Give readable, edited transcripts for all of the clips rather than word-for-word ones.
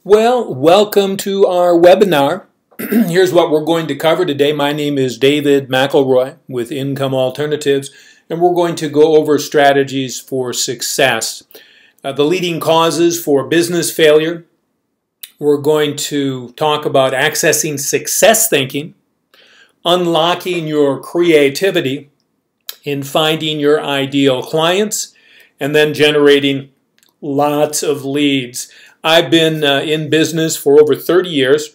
Well, welcome to our webinar. Here's what we're going to cover today. My name is David McElroy with Income Alternatives, and we're going to go over strategies for success. The leading causes for business failure. We're going to talk about accessing success thinking, unlocking your creativity in finding your ideal clients, and then generating lots of leads. I've been in business for over 30 years.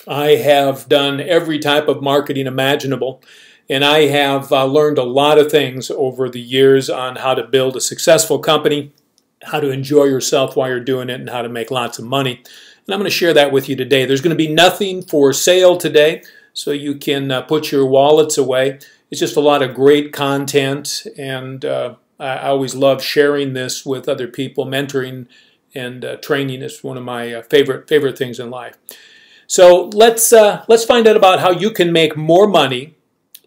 I have done every type of marketing imaginable, and I have learned a lot of things over the years on how to build a successful company, how to enjoy yourself while you're doing it, and how to make lots of money. And I'm going to share that with you today. There's going to be nothing for sale today, so you can put your wallets away. It's just a lot of great content, and I always love sharing this with other people. Mentoring and training is one of my favorite things in life. So let's find out about how you can make more money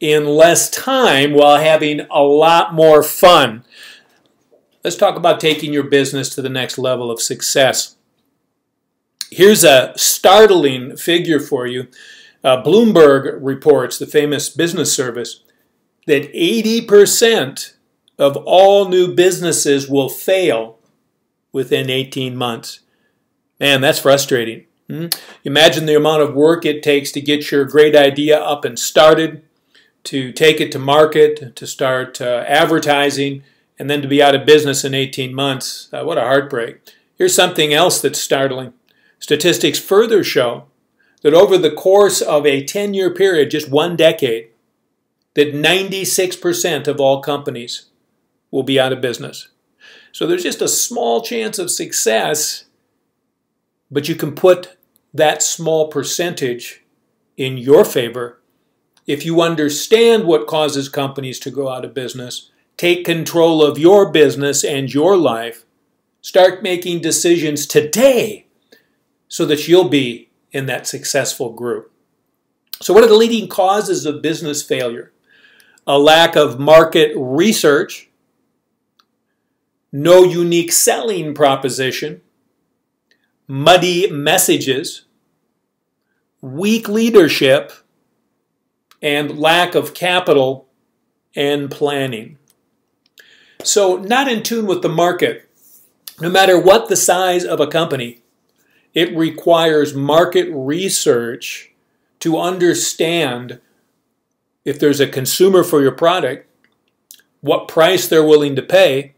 in less time while having a lot more fun. Let's talk about taking your business to the next level of success. Here's a startling figure for you. Bloomberg reports, the famous business service, that 80% of all new businesses will fail within 18 months. Man, that's frustrating. Imagine the amount of work it takes to get your great idea up and started, to take it to market, to start advertising, and then to be out of business in 18 months. What a heartbreak. Here's something else that's startling. Statistics further show that over the course of a 10-year period, just one decade, that 96% of all companies will be out of business. So there's just a small chance of success, but you can put that small percentage in your favor if you understand what causes companies to go out of business, take control of your business and your life, start making decisions today so that you'll be in that successful group. So what are the leading causes of business failure? A lack of market research, no unique selling proposition, muddy messages, weak leadership, and lack of capital and planning. So not in tune with the market. No matter what the size of a company, it requires market research to understand if there's a consumer for your product, what price they're willing to pay,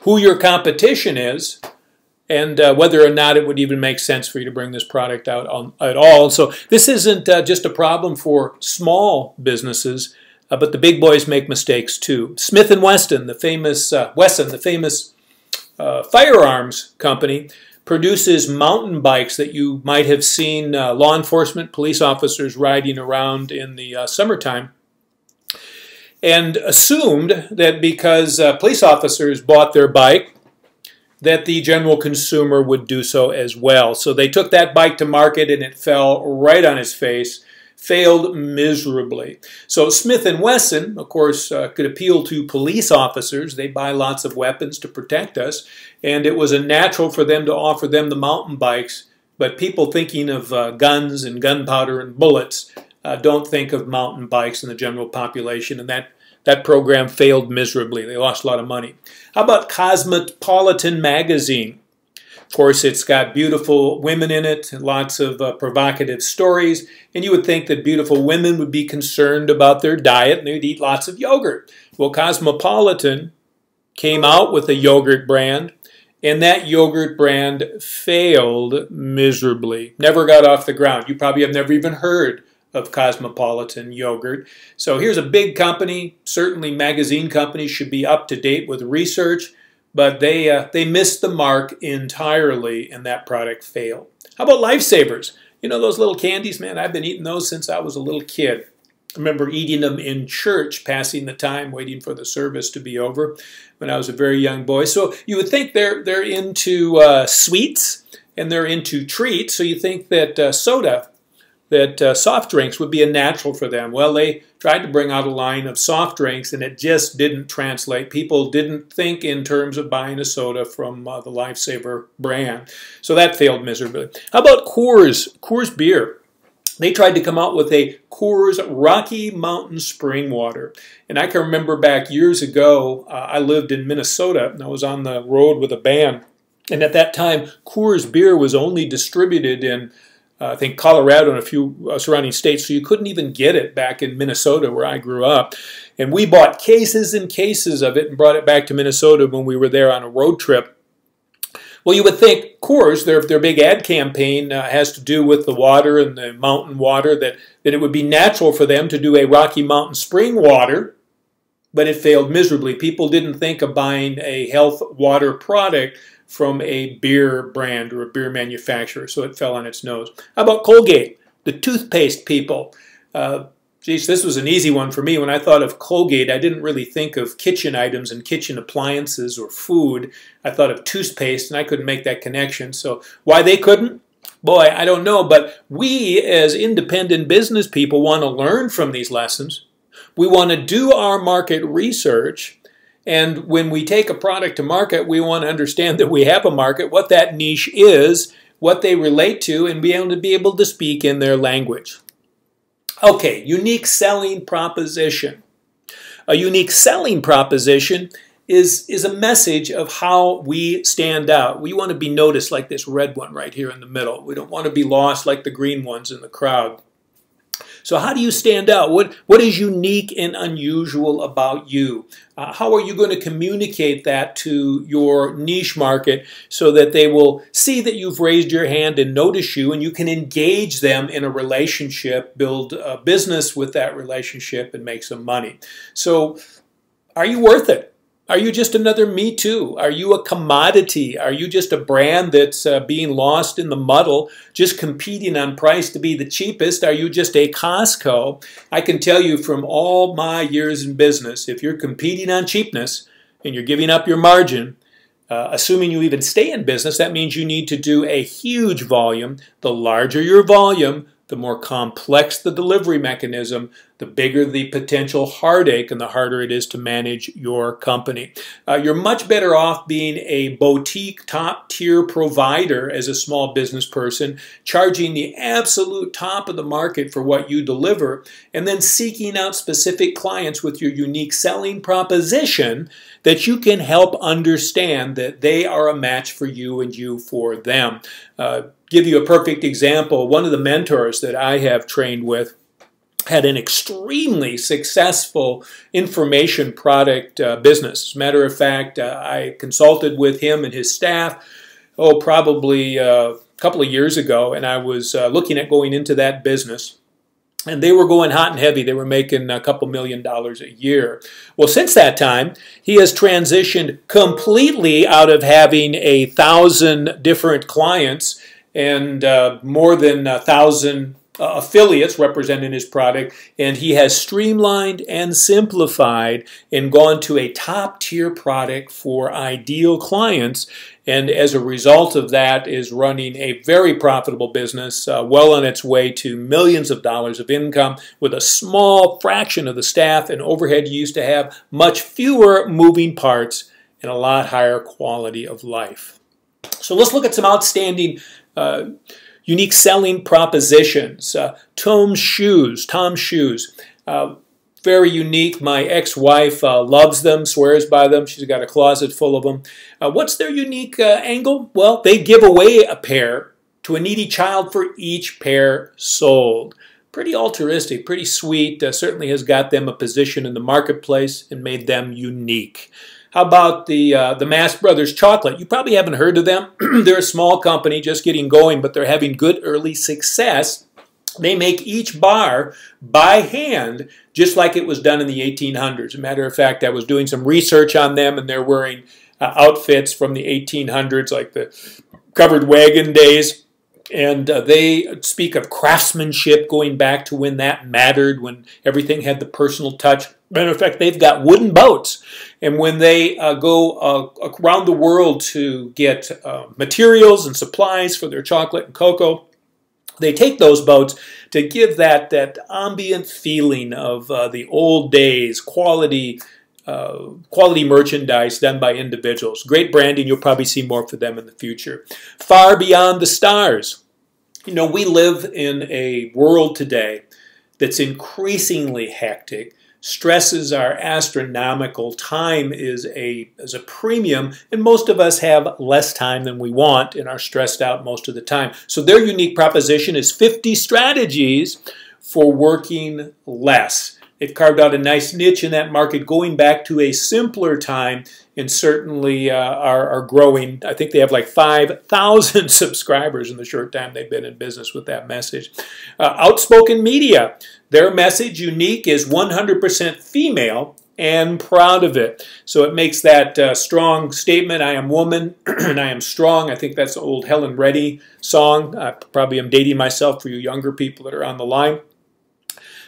who your competition is, and whether or not it would even make sense for you to bring this product out at all. So this isn't just a problem for small businesses, but the big boys make mistakes too. Smith & Wesson, the famous firearms company, produces mountain bikes that you might have seen law enforcement, police officers riding around in the summertime, and assumed that because police officers bought their bike, that the general consumer would do so as well. So they took that bike to market and it fell right on his face, failed miserably. So Smith & Wesson, of course, could appeal to police officers. They buy lots of weapons to protect us, and it was a natural for them to offer them the mountain bikes. But people thinking of guns and gunpowder and bullets don't think of mountain bikes in the general population, and that program failed miserably. They lost a lot of money. How about Cosmopolitan magazine? Of course, it's got beautiful women in it, lots of provocative stories, and you would think that beautiful women would be concerned about their diet and they'd eat lots of yogurt. Well, Cosmopolitan came out with a yogurt brand, and that yogurt brand failed miserably. Never got off the ground. You probably have never even heard of Cosmopolitan yogurt. So here's a big company. Certainly magazine companies should be up to date with research, but they missed the mark entirely and that product failed. How about Lifesavers? You know those little candies, man? I've been eating those since I was a little kid. I remember eating them in church, passing the time, waiting for the service to be over when I was a very young boy. So you would think they're into sweets and they're into treats, so you think that soda, that soft drinks would be a natural for them. Well, they tried to bring out a line of soft drinks, and it just didn't translate. People didn't think in terms of buying a soda from the Lifesaver brand. So that failed miserably. How about Coors? Coors Beer. They tried to come out with a Coors Rocky Mountain Spring Water. And I can remember back years ago, I lived in Minnesota, and I was on the road with a band. And at that time, Coors Beer was only distributed in, I think, Colorado and a few surrounding states, so you couldn't even get it back in Minnesota where I grew up. And we bought cases and cases of it and brought it back to Minnesota when we were there on a road trip. Well, you would think Coors, their big ad campaign has to do with the water and the mountain water, that it would be natural for them to do a Rocky Mountain Spring Water, but it failed miserably. People didn't think of buying a health water product from a beer brand or a beer manufacturer, so it fell on its nose. How about Colgate, the toothpaste people? Geez, this was an easy one for me. When I thought of Colgate, I didn't really think of kitchen items and kitchen appliances or food. I thought of toothpaste, and I couldn't make that connection. So why they couldn't? Boy, I don't know. But we, as independent business people, want to learn from these lessons. We want to do our market research. And when we take a product to market, we want to understand that we have a market, what that niche is, what they relate to, and be able to speak in their language. Okay, unique selling proposition. A unique selling proposition is a message of how we stand out. We want to be noticed like this red one right here in the middle. We don't want to be lost like the green ones in the crowd. So how do you stand out? What is unique and unusual about you? How are you going to communicate that to your niche market so that they will see that you've raised your hand and notice you, and you can engage them in a relationship, build a business with that relationship, and make some money? So are you worth it? Are you just another Me Too? Are you a commodity? Are you just a brand that's being lost in the muddle, just competing on price to be the cheapest? Are you just a Costco? I can tell you from all my years in business, if you're competing on cheapness and you're giving up your margin, assuming you even stay in business, that means you need to do a huge volume. The larger your volume, the more complex the delivery mechanism, the bigger the potential heartache and the harder it is to manage your company. You're much better off being a boutique top-tier provider as a small business person, charging the absolute top of the market for what you deliver, and then seeking out specific clients with your unique selling proposition that you can help understand that they are a match for you and you for them. Give you a perfect example. One of the mentors that I have trained with had an extremely successful information product business. As a matter of fact, I consulted with him and his staff, probably a couple of years ago, and I was looking at going into that business. And they were going hot and heavy. They were making a couple $1 million a year. Well, since that time, he has transitioned completely out of having 1,000 different clients and more than 1,000 affiliates representing his product, and he has streamlined and simplified and gone to a top-tier product for ideal clients, and as a result of that is running a very profitable business, well on its way to millions of dollars of income with a small fraction of the staff and overhead you used to have, much fewer moving parts, and a lot higher quality of life. So let's look at some outstanding unique selling propositions. Tom's Shoes. Very unique. My ex-wife loves them, swears by them. She's got a closet full of them. What's their unique angle? Well, they give away a pair to a needy child for each pair sold. Pretty altruistic, pretty sweet. Certainly has got them a position in the marketplace and made them unique. How about the Mast Brothers Chocolate? You probably haven't heard of them. They're a small company just getting going, but they're having good early success. They make each bar by hand, just like it was done in the 1800s. As a matter of fact, I was doing some research on them, and they're wearing outfits from the 1800s, like the covered wagon days. And they speak of craftsmanship going back to when that mattered, when everything had the personal touch. Matter of fact, they've got wooden boats. And when they go around the world to get materials and supplies for their chocolate and cocoa, They take those boats to give that ambient feeling of the old days, quality merchandise done by individuals. Great branding. You'll probably see more for them in the future. Far beyond the stars. You know, we live in a world today that's increasingly hectic. Stresses are astronomical. Time is a premium, and most of us have less time than we want and are stressed out most of the time. So their unique proposition is 50 strategies for working less. They've carved out a nice niche in that market, going back to a simpler time, and certainly are growing. I think they have like 5,000 subscribers in the short time they've been in business with that message. Outspoken Media. Their message, unique, is 100% female and proud of it. So it makes that strong statement, I am woman and I am strong. I think that's the old Helen Reddy song. I probably am dating myself for you younger people that are on the line.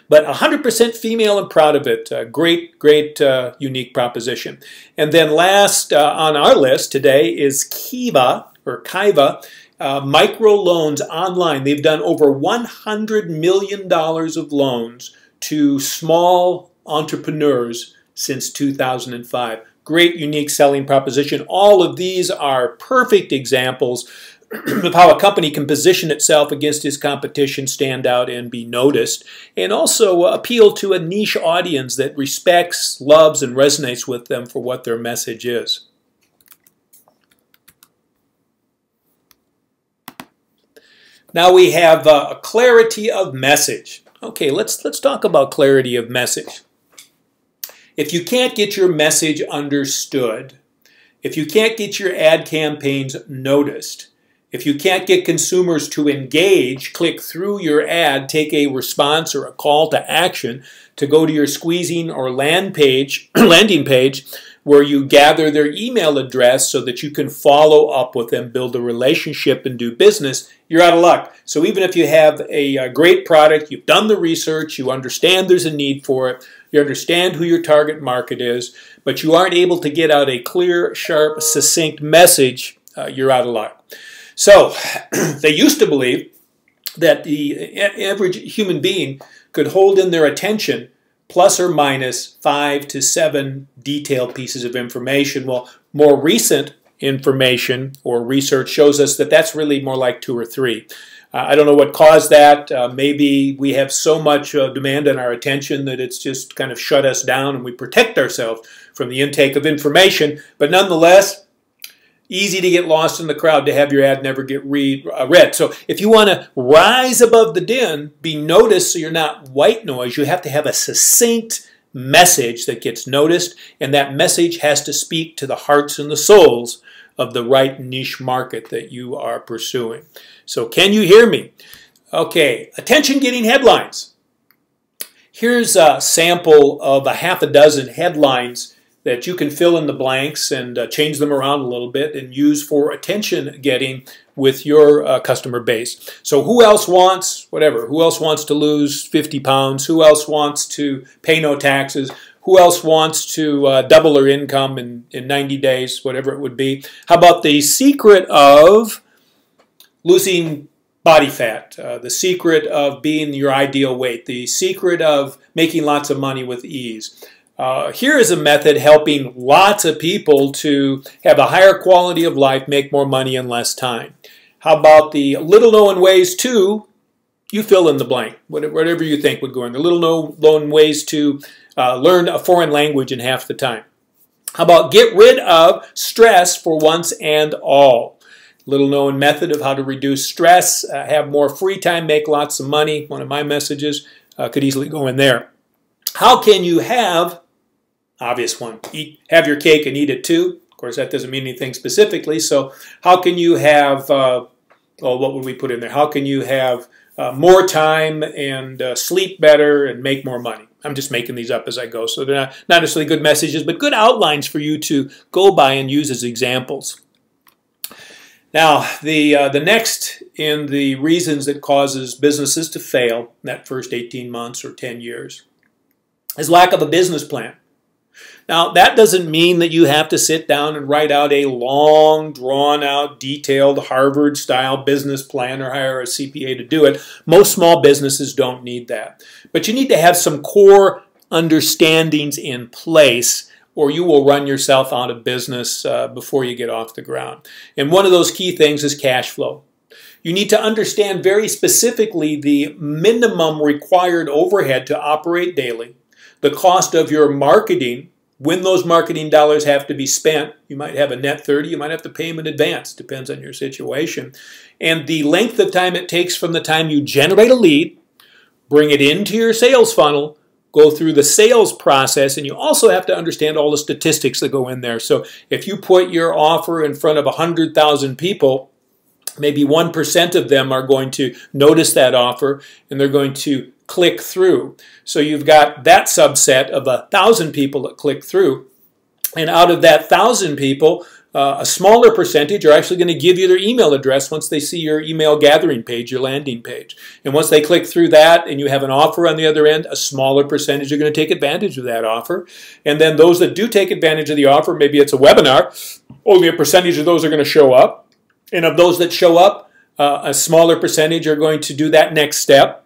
But 100% female and proud of it. Great, unique proposition. And then last on our list today is Kiva, or Kiva, microloans online. They've done over $100 million of loans to small entrepreneurs since 2005. Great, unique selling proposition. All of these are perfect examples of how a company can position itself against its competition, stand out, and be noticed, and also appeal to a niche audience that respects, loves, and resonates with them for what their message is. Now we have a clarity of message. Okay, let's talk about clarity of message. If you can't get your message understood, if you can't get your ad campaigns noticed, if you can't get consumers to engage, click through your ad, take a response or a call to action to go to your squeezing or landing page where you gather their email address so that you can follow up with them, build a relationship, and do business, you're out of luck. So even if you have a great product, you've done the research, you understand there's a need for it, you understand who your target market is, but you aren't able to get out a clear, sharp, succinct message, you're out of luck. So they used to believe that the average human being could hold in their attention plus or minus 5 to 7 detailed pieces of information. Well, more recent information or research shows us that that's really more like 2 or 3. I don't know what caused that. Maybe we have so much demand on our attention that it's just kind of shut us down and we protect ourselves from the intake of information. But nonetheless, easy to get lost in the crowd, to have your ad never get read. So if you want to rise above the din, be noticed so you're not white noise, you have to have a succinct message that gets noticed, and that message has to speak to the hearts and the souls of the right niche market that you are pursuing. So can you hear me? Okay, attention-getting headlines. Here's a sample of a half a dozen headlines that you can fill in the blanks and change them around a little bit and use for attention getting with your customer base. So who else wants, whatever, who else wants to lose 50 pounds? Who else wants to pay no taxes? Who else wants to double their income in 90 days, whatever it would be? How about the secret of losing body fat, the secret of being your ideal weight, the secret of making lots of money with ease? Here is a method helping lots of people to have a higher quality of life, make more money in less time. How about the little-known ways to, you fill in the blank, whatever you think would go in. The little-known ways to learn a foreign language in half the time. How about get rid of stress for once and all? Little-known method of how to reduce stress, have more free time, make lots of money. One of my messages could easily go in there. How can you have, obvious one, have your cake and eat it too? Of course, that doesn't mean anything specifically. So how can you have, well, what would we put in there? How can you have more time and sleep better and make more money? I'm just making these up as I go. So they're not necessarily good messages, but good outlines for you to go by and use as examples. Now, the next in the reasons that causes businesses to fail in that first 18 months or 10 years is lack of a business plan. Now, that doesn't mean that you have to sit down and write out a long, drawn-out, detailed Harvard-style business plan or hire a CPA to do it. Most small businesses don't need that. But you need to have some core understandings in place, or you will run yourself out of business before you get off the ground. And one of those key things is cash flow. You need to understand very specifically the minimum required overhead to operate daily, the cost of your marketing, when those marketing dollars have to be spent. You might have a net 30, you might have to pay them in advance, depends on your situation. And the length of time it takes from the time you generate a lead, bring it into your sales funnel, go through the sales process, and you also have to understand all the statistics that go in there. So if you put your offer in front of 100,000 people, maybe 1% of them are going to notice that offer and they're going to click through. So you've got that subset of 1,000 people that click through. And out of that 1,000 people, a smaller percentage are actually going to give you their email address once they see your email gathering page, your landing page. And once they click through that and you have an offer on the other end, a smaller percentage are going to take advantage of that offer. And then those that do take advantage of the offer, maybe it's a webinar, only a percentage of those are going to show up. And of those that show up, a smaller percentage are going to do that next step.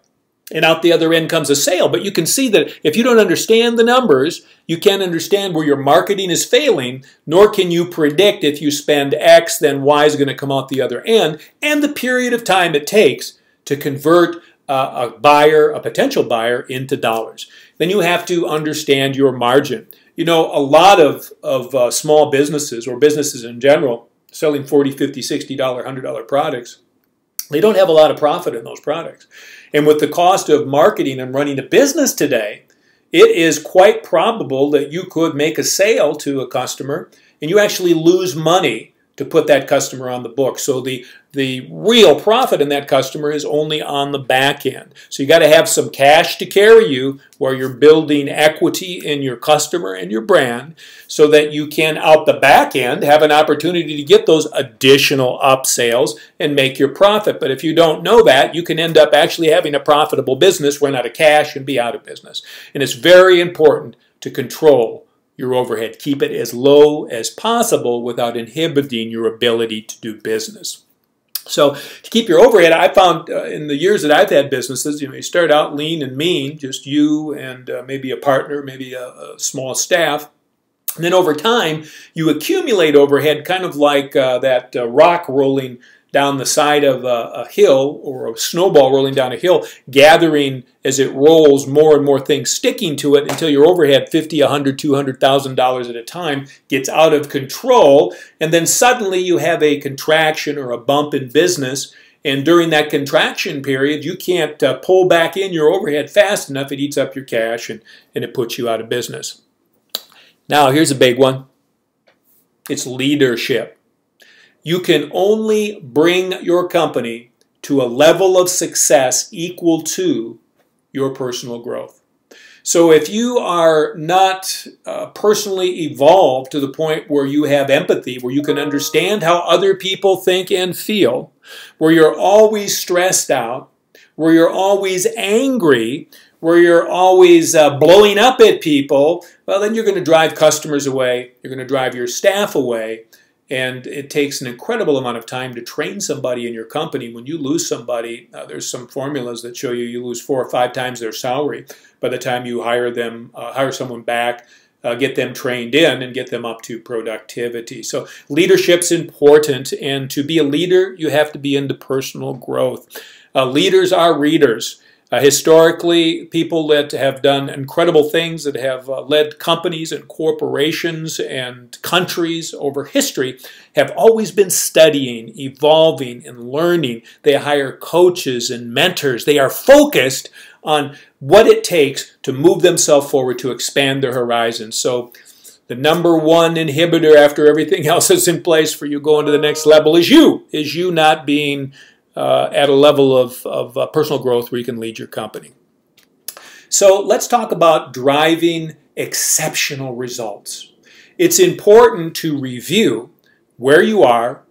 And out the other end comes a sale. But you can see that if you don't understand the numbers, you can't understand where your marketing is failing, nor can you predict if you spend X, then Y is going to come out the other end, and the period of time it takes to convert a buyer, a potential buyer, into dollars. Then you have to understand your margin. You know, a lot of small businesses, or businesses in general, selling $40, $50, $60, $100 products, they don't have a lot of profit in those products. And with the cost of marketing and running a business today, it is quite probable that you could make a sale to a customer and you actually lose money to put that customer on the book. So the real profit in that customer is only on the back end. So you got to have some cash to carry you where you're building equity in your customer and your brand so that you can, out the back end, have an opportunity to get those additional upsales and make your profit. But if you don't know that, you can end up actually having a profitable business, run out of cash, and be out of business. And it's very important to control your overhead. Keep it as low as possible without inhibiting your ability to do business. So to keep your overhead, I found in the years that I've had businesses, you start out lean and mean, just you and maybe a partner, maybe a small staff. And then over time, you accumulate overhead kind of like that rock rolling down the side of a hill, or a snowball rolling down a hill, gathering as it rolls more and more things sticking to it until your overhead, $50, $100, $200,000 at a time, gets out of control. And then suddenly you have a contraction or a bump in business. And during that contraction period, you can't pull back in your overhead fast enough. It eats up your cash and it puts you out of business. Now, here's a big one. It's leadership. You can only bring your company to a level of success equal to your personal growth. So if you are not personally evolved to the point where you have empathy, where you can understand how other people think and feel, where you're always stressed out, where you're always angry, where you're always blowing up at people, well, then you're going to drive customers away. You're going to drive your staff away. And it takes an incredible amount of time to train somebody in your company. When you lose somebody, there's some formulas that show you lose 4 or 5 times their salary by the time you hire them, hire someone back, get them trained in, and get them up to productivity. So leadership's important, and to be a leader, you have to be into personal growth. Leaders are readers. Historically, people that have done incredible things, that have led companies and corporations and countries over history, have always been studying, evolving, and learning. They hire coaches and mentors. They are focused on what it takes to move themselves forward, to expand their horizons. So the number one inhibitor after everything else is in place for you going to the next level is you not being at a level of personal growth where you can lead your company. So let's talk about driving exceptional results. It's important to review where you are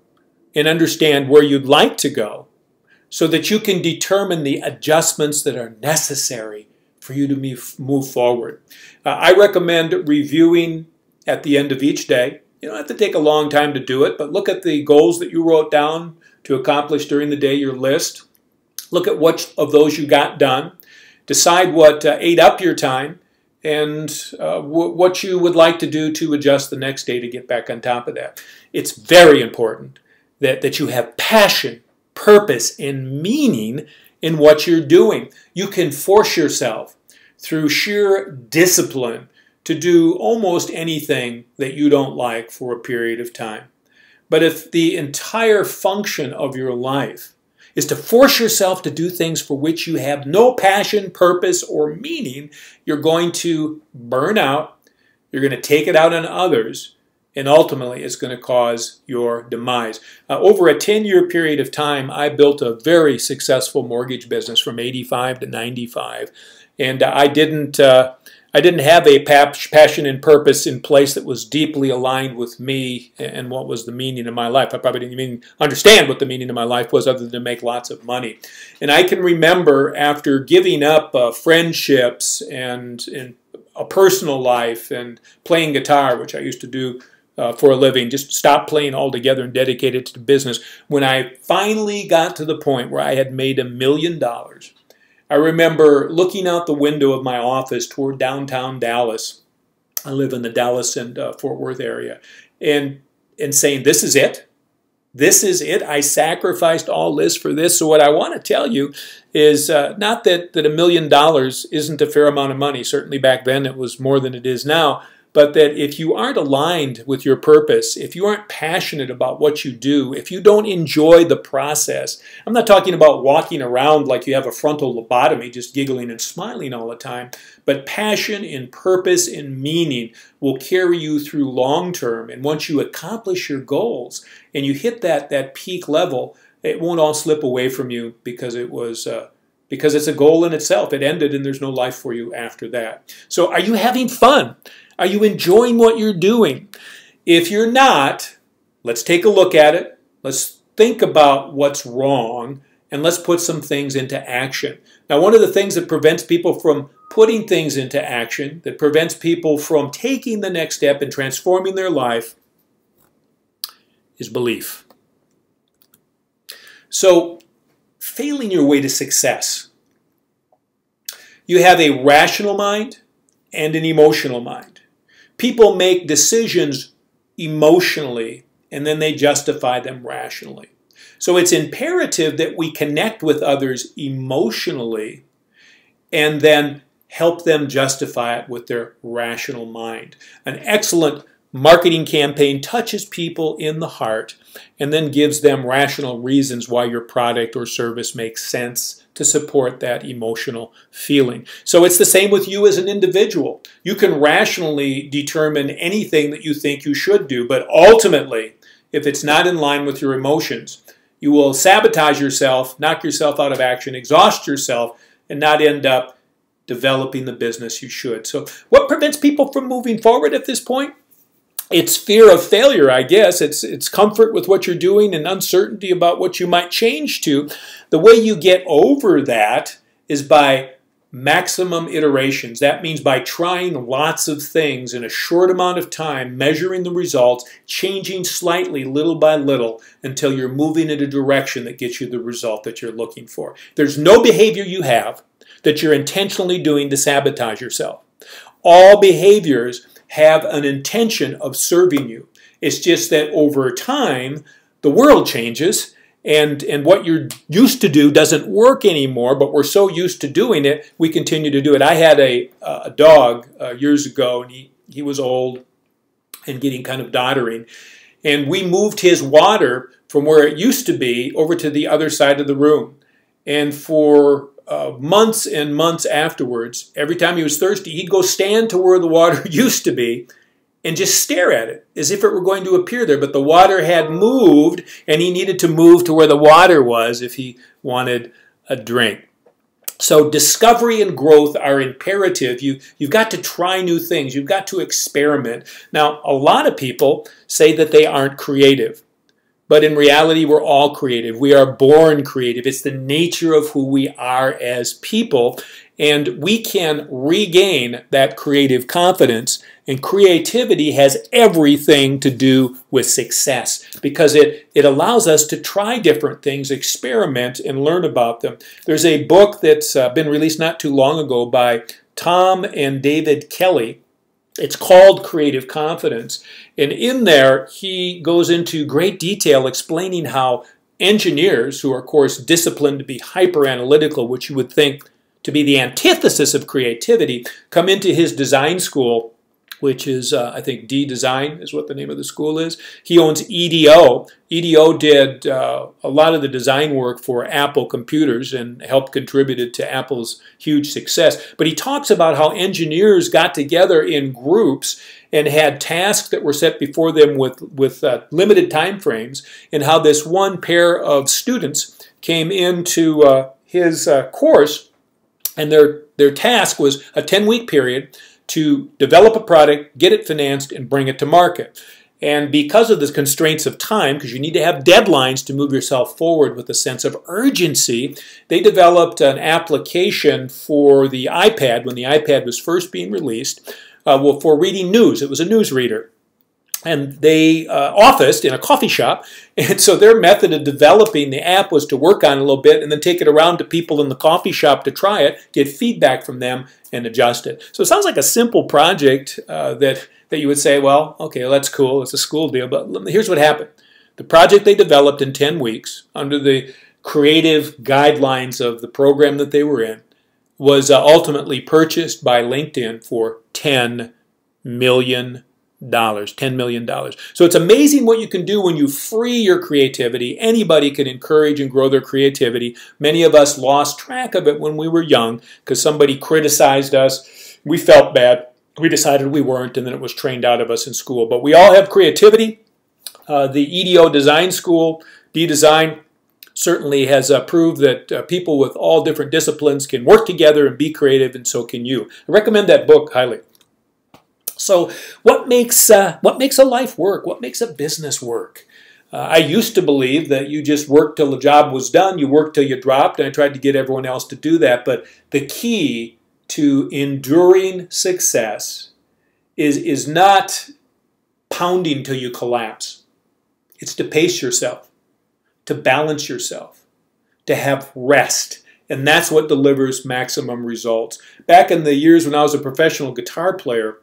and understand where you'd like to go so that you can determine the adjustments that are necessary for you to move forward. I recommend reviewing at the end of each day. You don't have to take a long time to do it, but look at the goals that you wrote down to accomplish during the day, your list. Look at what of those you got done. Decide what ate up your time and what you would like to do to adjust the next day to get back on top of that. It's very important that you have passion, purpose, and meaning in what you're doing. You can force yourself through sheer discipline to do almost anything that you don't like for a period of time. But if the entire function of your life is to force yourself to do things for which you have no passion, purpose, or meaning, you're going to burn out, you're going to take it out on others, and ultimately it's going to cause your demise. Over a 10-year period of time, I built a very successful mortgage business from 85 to 95, and I didn't have a passion and purpose in place that was deeply aligned with me and what was the meaning of my life. I probably didn't even understand what the meaning of my life was other than to make lots of money. And I can remember after giving up friendships and a personal life and playing guitar, which I used to do for a living, just stopped playing altogether and dedicated to the business. When I finally got to the point where I had made $1 million, I remember looking out the window of my office toward downtown Dallas. I live in the Dallas and Fort Worth area. And saying, this is it. This is it. I sacrificed all this for this. So what I want to tell you is not that $1 million isn't a fair amount of money. Certainly back then it was more than it is now. But that if you aren't aligned with your purpose, if you aren't passionate about what you do, if you don't enjoy the process, I'm not talking about walking around like you have a frontal lobotomy, just giggling and smiling all the time, but passion and purpose and meaning will carry you through long term. And once you accomplish your goals and you hit that peak level, it won't all slip away from you because it's a goal in itself. It ended and there's no life for you after that. So are you having fun? Are you enjoying what you're doing? If you're not, let's take a look at it. Let's think about what's wrong, and let's put some things into action. Now, one of the things that prevents people from putting things into action, that prevents people from taking the next step and transforming their life, is belief. So, failing your way to success. You have a rational mind and an emotional mind. People make decisions emotionally, and then they justify them rationally. So it's imperative that we connect with others emotionally and then help them justify it with their rational mind. An excellent marketing campaign touches people in the heart and then gives them rational reasons why your product or service makes sense to support that emotional feeling. So it's the same with you as an individual. You can rationally determine anything that you think you should do, but ultimately, if it's not in line with your emotions, you will sabotage yourself, knock yourself out of action, exhaust yourself, and not end up developing the business you should. So what prevents people from moving forward at this point? It's fear of failure, I guess. It's comfort with what you're doing and uncertainty about what you might change to. The way you get over that is by maximum iterations. That means by trying lots of things in a short amount of time, measuring the results, changing slightly little by little until you're moving in a direction that gets you the result that you're looking for. There's no behavior you have that you're intentionally doing to sabotage yourself. All behaviors have an intention of serving you. It's just that over time, the world changes and what you're used to do doesn't work anymore, but we're so used to doing it, we continue to do it. I had a dog years ago, and he was old and getting kind of doddering, and we moved his water from where it used to be over to the other side of the room. And for months and months afterwards, every time he was thirsty, he'd go stand to where the water used to be and just stare at it as if it were going to appear there. But the water had moved, and he needed to move to where the water was if he wanted a drink. So discovery and growth are imperative. You've got to try new things. You've got to experiment. Now, a lot of people say that they aren't creative. But in reality, we're all creative. We are born creative. It's the nature of who we are as people. And we can regain that creative confidence And creativity has everything to do with success because it allows us to try different things, experiment, and learn about them. There's a book that's been released not too long ago by Tom and David Kelly. It's called Creative Confidence. And in there, he goes into great detail explaining how engineers, who are, of course, disciplined to be hyper-analytical, which you would think to be the antithesis of creativity, come into his design school, which is, I think, D-Design is what the name of the school is. He owns EDO. EDO did a lot of the design work for Apple computers and helped contributed to Apple's huge success. But he talks about how engineers got together in groups and had tasks that were set before them with limited time frames, and how this one pair of students came into his course, and their task was a 10-week period to develop a product, get it financed, and bring it to market. And because of the constraints of time, because you need to have deadlines to move yourself forward with a sense of urgency, they developed an application for the iPad when the iPad was first being released for reading news. It was a news reader. And they officed in a coffee shop, and so their method of developing the app was to work on it a little bit and then take it around to people in the coffee shop to try it, get feedback from them, and adjust it. So it sounds like a simple project that you would say, well, okay, well, that's cool, it's a school deal, but here's what happened. The project they developed in 10 weeks under the creative guidelines of the program that they were in was ultimately purchased by LinkedIn for $10 million. $10 million. So it's amazing what you can do when you free your creativity. Anybody can encourage and grow their creativity. Many of us lost track of it when we were young because somebody criticized us. We felt bad. We decided we weren't, and then it was trained out of us in school. But we all have creativity. The EDO Design School, D-Design, certainly has proved that people with all different disciplines can work together and be creative, and so can you. I recommend that book highly. So what makes a life work? What makes a business work? I used to believe that you just worked till the job was done, you worked till you dropped, and I tried to get everyone else to do that. But the key to enduring success is not pounding till you collapse. It's to pace yourself, to balance yourself, to have rest. And that's what delivers maximum results. Back in the years when I was a professional guitar player,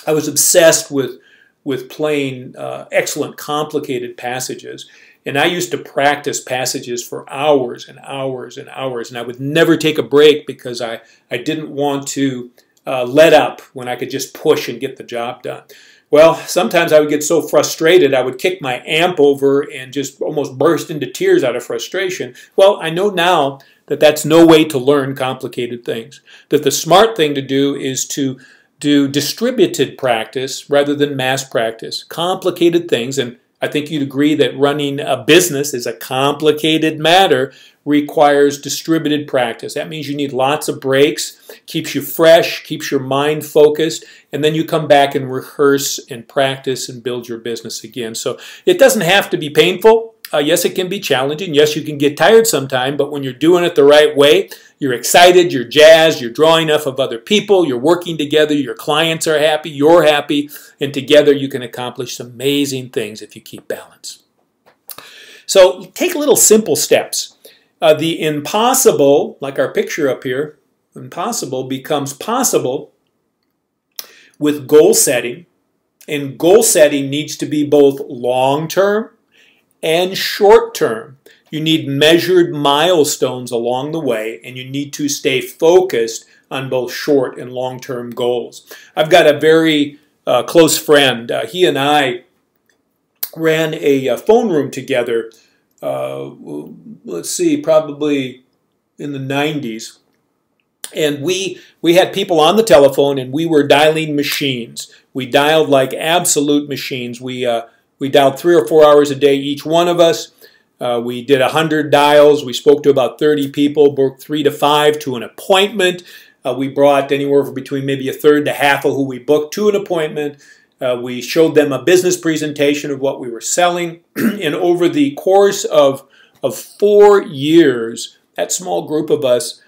I was obsessed with playing excellent, complicated passages. And I used to practice passages for hours and hours and hours. And I would never take a break because I didn't want to let up when I could just push and get the job done. Well, sometimes I would get so frustrated I would kick my amp over and just almost burst into tears out of frustration. Well, I know now that that's no way to learn complicated things. That the smart thing to do is to do distributed practice rather than mass practice. Complicated things, and I think you'd agree that running a business is a complicated matter, requires distributed practice. That means you need lots of breaks, keeps you fresh, keeps your mind focused, and then you come back and rehearse and practice and build your business again. So it doesn't have to be painful. Yes, it can be challenging. Yes, you can get tired sometime, but when you're doing it the right way, you're excited, you're jazzed, you're drawing enough of other people, you're working together, your clients are happy, you're happy, and together you can accomplish some amazing things if you keep balance. So take little simple steps. The impossible, like our picture up here, impossible becomes possible with goal setting, and goal setting needs to be both long-term and short-term. You need measured milestones along the way, and you need to stay focused on both short and long-term goals. I've got a very close friend. He and I ran a phone room together, let's see, probably in the 90s. And we had people on the telephone, and we were dialing machines. We dialed like absolute machines. We dialed 3 or 4 hours a day, each one of us. We did 100 dials. We spoke to about 30 people, booked 3 to 5 to an appointment. We brought anywhere from between maybe a third to half of who we booked to an appointment. We showed them a business presentation of what we were selling. And over the course of 4 years, that small group of us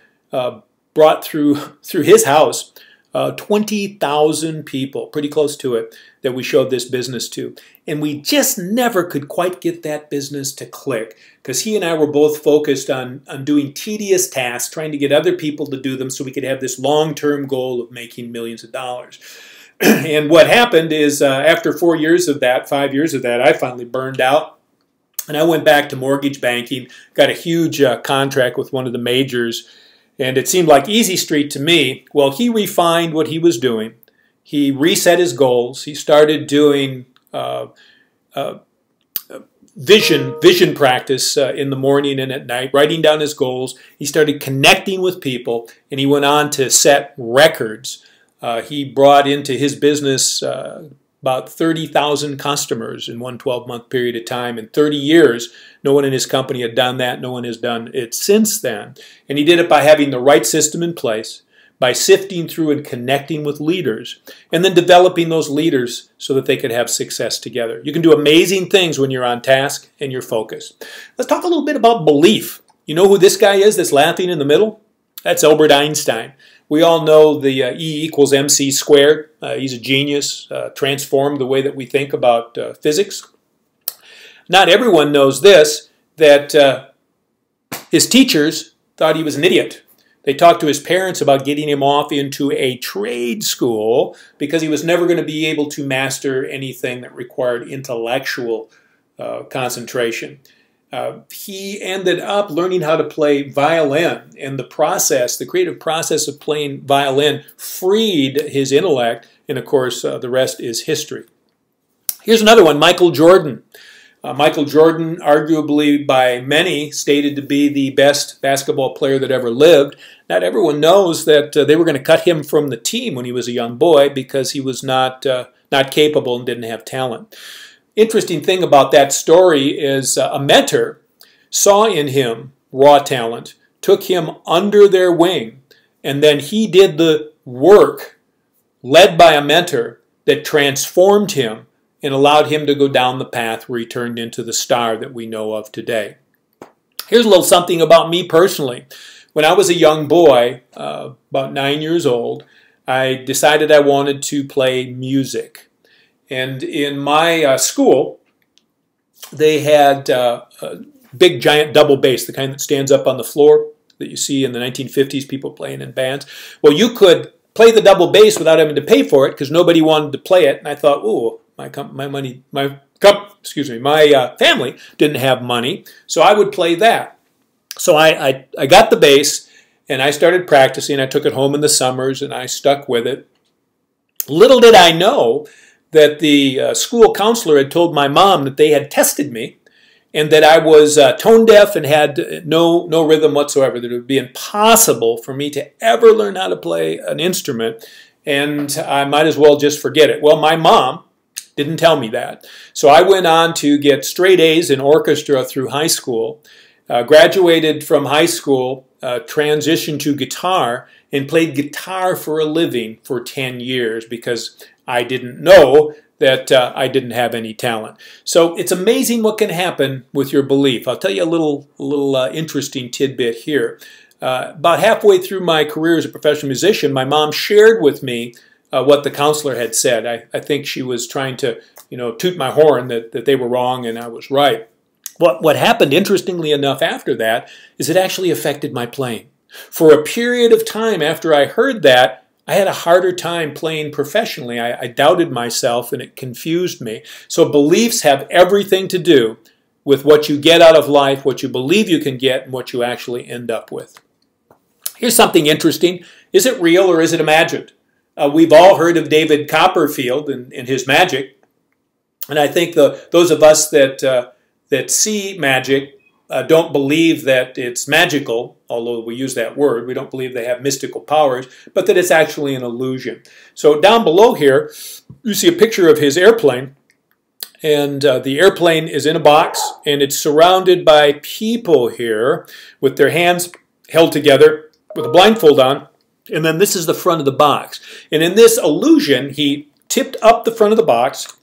brought through his house 20,000 people, pretty close to it, that we showed this business to. And we just never could quite get that business to click because he and I were both focused on doing tedious tasks, trying to get other people to do them so we could have this long-term goal of making millions of dollars. And what happened is after 4 years of that, 5 years of that, I finally burned out. And I went back to mortgage banking, got a huge contract with one of the majors, and it seemed like easy street to me. Well, he refined what he was doing. He reset his goals. He started doing vision practice in the morning and at night, writing down his goals. He started connecting with people, and he went on to set records. He brought into his business about 30,000 customers in one 12-month period of time. In 30 years, no one in his company had done that. No one has done it since then. And he did it by having the right system in place, by sifting through and connecting with leaders, and then developing those leaders so that they could have success together. You can do amazing things when you're on task and you're focused. Let's talk a little bit about belief. You know who this guy is that's laughing in the middle? That's Albert Einstein. We all know the E equals MC squared. He's a genius, transformed the way that we think about physics. Not everyone knows this, that his teachers thought he was an idiot. They talked to his parents about getting him off into a trade school because he was never going to be able to master anything that required intellectual concentration. He ended up learning how to play violin, and the creative process of playing violin freed his intellect, and of course the rest is history. Here's another one, Michael Jordan. Michael Jordan, arguably by many, stated to be the best basketball player that ever lived. Not everyone knows that they were going to cut him from the team when he was a young boy because he was not capable and didn't have talent. Interesting thing about that story is a mentor saw in him raw talent, took him under their wing, and then he did the work led by a mentor that transformed him and allowed him to go down the path where he turned into the star that we know of today. Here's a little something about me personally. When I was a young boy, about 9 years old, I decided I wanted to play music. And in my school, they had a big giant double bass, the kind that stands up on the floor that you see in the 1950s, people playing in bands. Well, you could play the double bass without having to pay for it because nobody wanted to play it. And I thought, ooh, my family didn't have money, so I would play that. So I got the bass and I started practicing. I took it home in the summers and I stuck with it. Little did I know that the school counselor had told my mom that they had tested me and that I was tone deaf and had no rhythm whatsoever, that it would be impossible for me to ever learn how to play an instrument, and I might as well just forget it. Well, my mom didn't tell me that. So I went on to get straight A's in orchestra through high school, graduated from high school, transitioned to guitar, and played guitar for a living for 10 years because I didn't know that I didn't have any talent. So it's amazing what can happen with your belief. I'll tell you a little interesting tidbit here. About halfway through my career as a professional musician, my mom shared with me what the counselor had said. I think she was trying to, toot my horn that they were wrong and I was right. What happened, interestingly enough, after that is it actually affected my playing. For a period of time after I heard that, I had a harder time playing professionally. I doubted myself and it confused me. So beliefs have everything to do with what you get out of life, what you believe you can get, and what you actually end up with. Here's something interesting. Is it real or is it imagined? We've all heard of David Copperfield and his magic. And I think those of us that see magic don't believe that it's magical, although we use that word. We don't believe they have mystical powers, but that it's actually an illusion. So down below here, you see a picture of his airplane. And the airplane is in a box, and it's surrounded by people here with their hands held together with a blindfold on. And then this is the front of the box. And in this illusion, he tipped up the front of the box,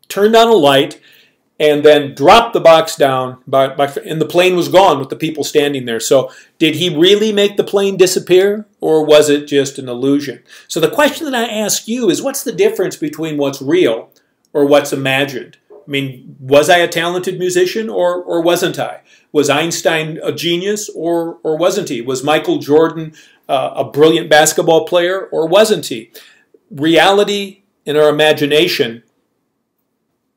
turned on a light, and then dropped the box down, and the plane was gone with the people standing there. So did he really make the plane disappear, or was it just an illusion? So the question that I ask you is, what's the difference between what's real or what's imagined? I mean, was I a talented musician or wasn't I? Was Einstein a genius or wasn't he? Was Michael Jordan a brilliant basketball player or wasn't he? Reality and our imagination,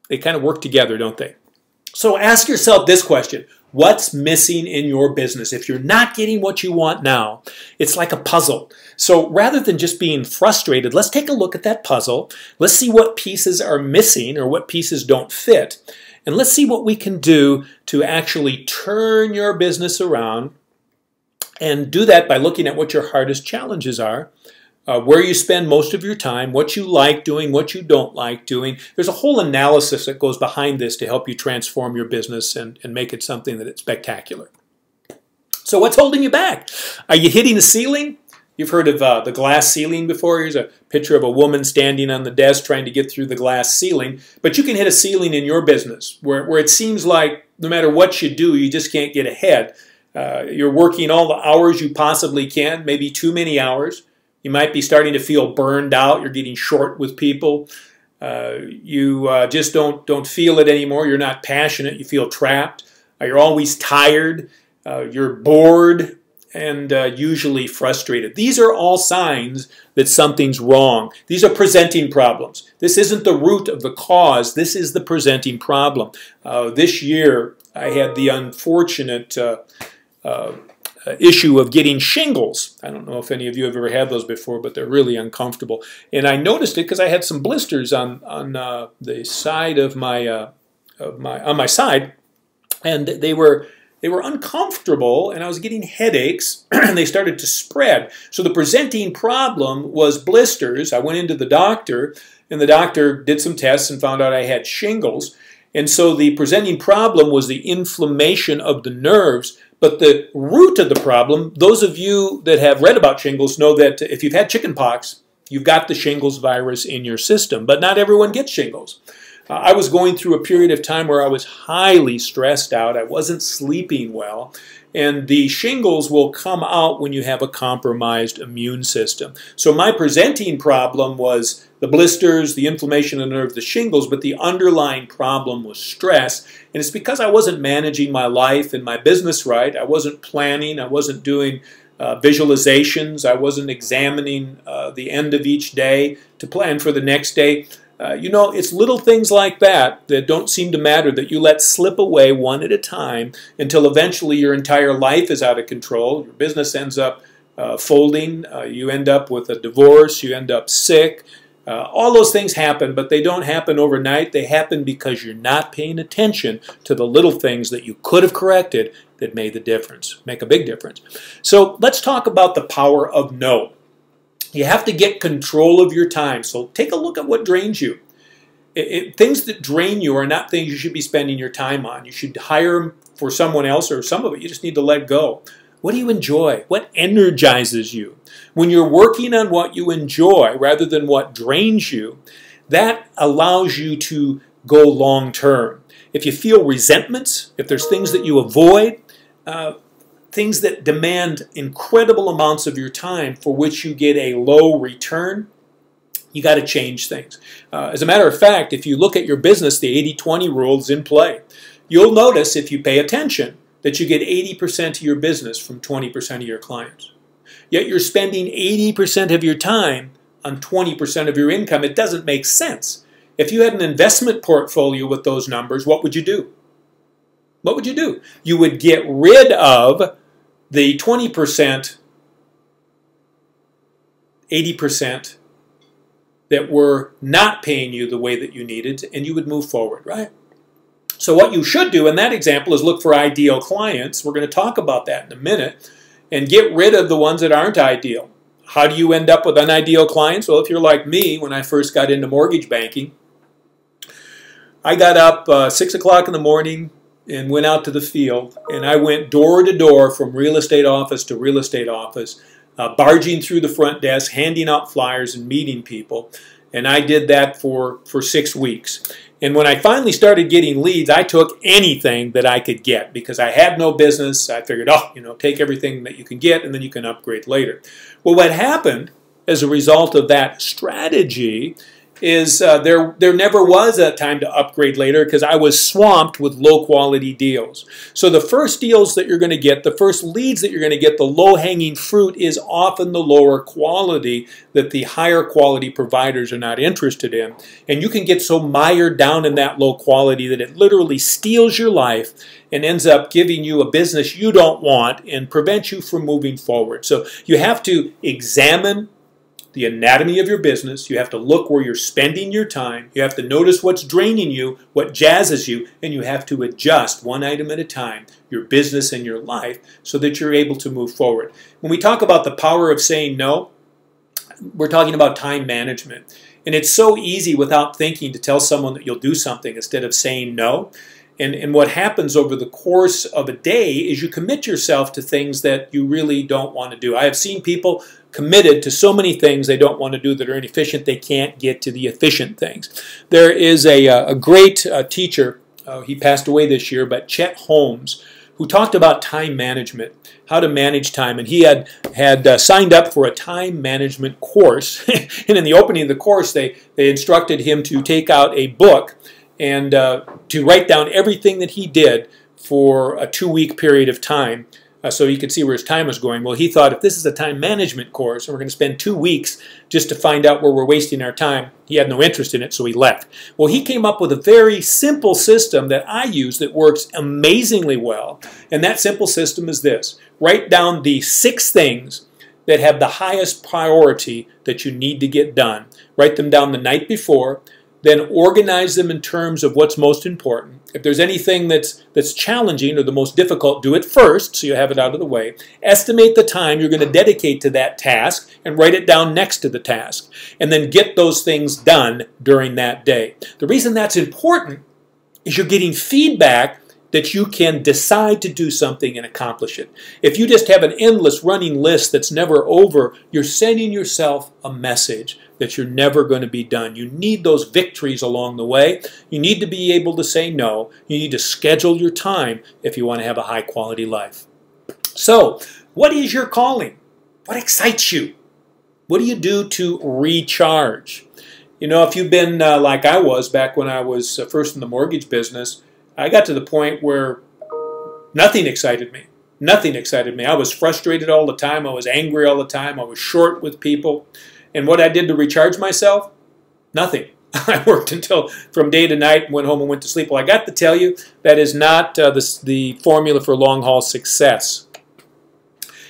they kind of work together, don't they? So ask yourself this question. What's missing in your business? If you're not getting what you want now, it's like a puzzle. So rather than just being frustrated, let's take a look at that puzzle. Let's see what pieces are missing or what pieces don't fit. And let's see what we can do to actually turn your business around, and do that by looking at what your hardest challenges are, where you spend most of your time, what you like doing, what you don't like doing. There's a whole analysis that goes behind this to help you transform your business and make it something that it's spectacular. So what's holding you back? Are you hitting a ceiling? You've heard of the glass ceiling before. Here's a picture of a woman standing on the desk trying to get through the glass ceiling. But you can hit a ceiling in your business where it seems like no matter what you do, you just can't get ahead. You're working all the hours you possibly can, maybe too many hours. You might be starting to feel burned out. You're getting short with people. You just don't feel it anymore. You're not passionate. You feel trapped. You're always tired. You're bored and usually frustrated. These are all signs that something's wrong. These are presenting problems. This isn't the root of the cause. This is the presenting problem. This year, I had the unfortunate issue of getting shingles. I don't know if any of you have ever had those before, but they're really uncomfortable. And I noticed it because I had some blisters on the side of my on my side, and they were uncomfortable, and I was getting headaches, and they started to spread. So the presenting problem was blisters. I went into the doctor, and the doctor did some tests and found out I had shingles. And so the presenting problem was the inflammation of the nerves. But the root of the problem, those of you that have read about shingles know that if you've had chickenpox, you've got the shingles virus in your system. But not everyone gets shingles. I was going through a period of time where I was highly stressed out. I wasn't sleeping well. And the shingles will come out when you have a compromised immune system. So my presenting problem was the blisters, the inflammation of the nerve, the shingles, but the underlying problem was stress. And it's because I wasn't managing my life and my business right. I wasn't planning. I wasn't doing visualizations. I wasn't examining the end of each day to plan for the next day. You know, it's little things like that that don't seem to matter that you let slip away one at a time until eventually your entire life is out of control. Your business ends up folding. You end up with a divorce. You end up sick. All those things happen, but they don't happen overnight. They happen because you're not paying attention to the little things that you could have corrected that made the difference, make a big difference. So let's talk about the power of no. You have to get control of your time. So take a look at what drains you. Things that drain you are not things you should be spending your time on. You should hire them for someone else, or some of it you just need to let go. What do you enjoy? What energizes you? When you're working on what you enjoy rather than what drains you, that allows you to go long term. If you feel resentments, if there's things that you avoid, things that demand incredible amounts of your time for which you get a low return, you got to change things. As a matter of fact, if you look at your business, the 80-20 rule is in play. You'll notice if you pay attention that you get 80% of your business from 20% of your clients. Yet you're spending 80% of your time on 20% of your income. It doesn't make sense. If you had an investment portfolio with those numbers, what would you do? What would you do? You would get rid of the 20%, 80% that were not paying you the way that you needed, and you would move forward, right? So what you should do in that example is look for ideal clients. We're going to talk about that in a minute, and get rid of the ones that aren't ideal. How do you end up with unideal clients? Well, if you're like me, when I first got into mortgage banking, I got up 6 o'clock in the morning and went out to the field, and I went door to door from real estate office to real estate office, barging through the front desk, handing out flyers and meeting people. And I did that for 6 weeks. And when I finally started getting leads, I took anything that I could get because I had no business. I figured, oh, take everything that you can get and then you can upgrade later. Well, what happened as a result of that strategy is there never was a time to upgrade later because I was swamped with low-quality deals. So the first deals that you're going to get, the first leads that you're going to get, the low-hanging fruit is often the lower quality that the higher quality providers are not interested in. And you can get so mired down in that low quality that it literally steals your life and ends up giving you a business you don't want and prevents you from moving forward. So you have to examine the anatomy of your business. You have to look where you're spending your time. You have to notice what's draining you, what jazzes you, and you have to adjust one item at a time, your business and your life, so that you're able to move forward. When we talk about the power of saying no, we're talking about time management. And it's so easy without thinking to tell someone that you'll do something instead of saying no. And what happens over the course of a day is you commit yourself to things that you really don't want to do. I have seen people committed to so many things they don't want to do that are inefficient, they can't get to the efficient things. There is a great teacher, he passed away this year, but Chet Holmes, who talked about time management, how to manage time. And he had signed up for a time management course. And in the opening of the course, they instructed him to take out a book and to write down everything that he did for a 2-week period of time so he could see where his time was going. Well, he thought, if this is a time management course and we're going to spend 2 weeks just to find out where we're wasting our time, he had no interest in it, so he left. Well, he came up with a very simple system that I use that works amazingly well, and that simple system is this. Write down the 6 things that have the highest priority that you need to get done. Write them down the night before. Then organize them in terms of what's most important. If there's anything that's challenging or the most difficult, do it first so you have it out of the way. Estimate the time you're going to dedicate to that task and write it down next to the task. And then get those things done during that day. The reason that's important is you're getting feedback that you can decide to do something and accomplish it. If you just have an endless running list that's never over, you're sending yourself a message that you're never going to be done. You need those victories along the way. You need to be able to say no. You need to schedule your time if you want to have a high quality life. So, what is your calling? What excites you? What do you do to recharge? If you've been like I was back when I was first in the mortgage business, I got to the point where nothing excited me. Nothing excited me. I was frustrated all the time. I was angry all the time. I was short with people. And what I did to recharge myself? Nothing. I worked until from day to night, went home and went to sleep. Well, I got to tell you, that is not the formula for long-haul success.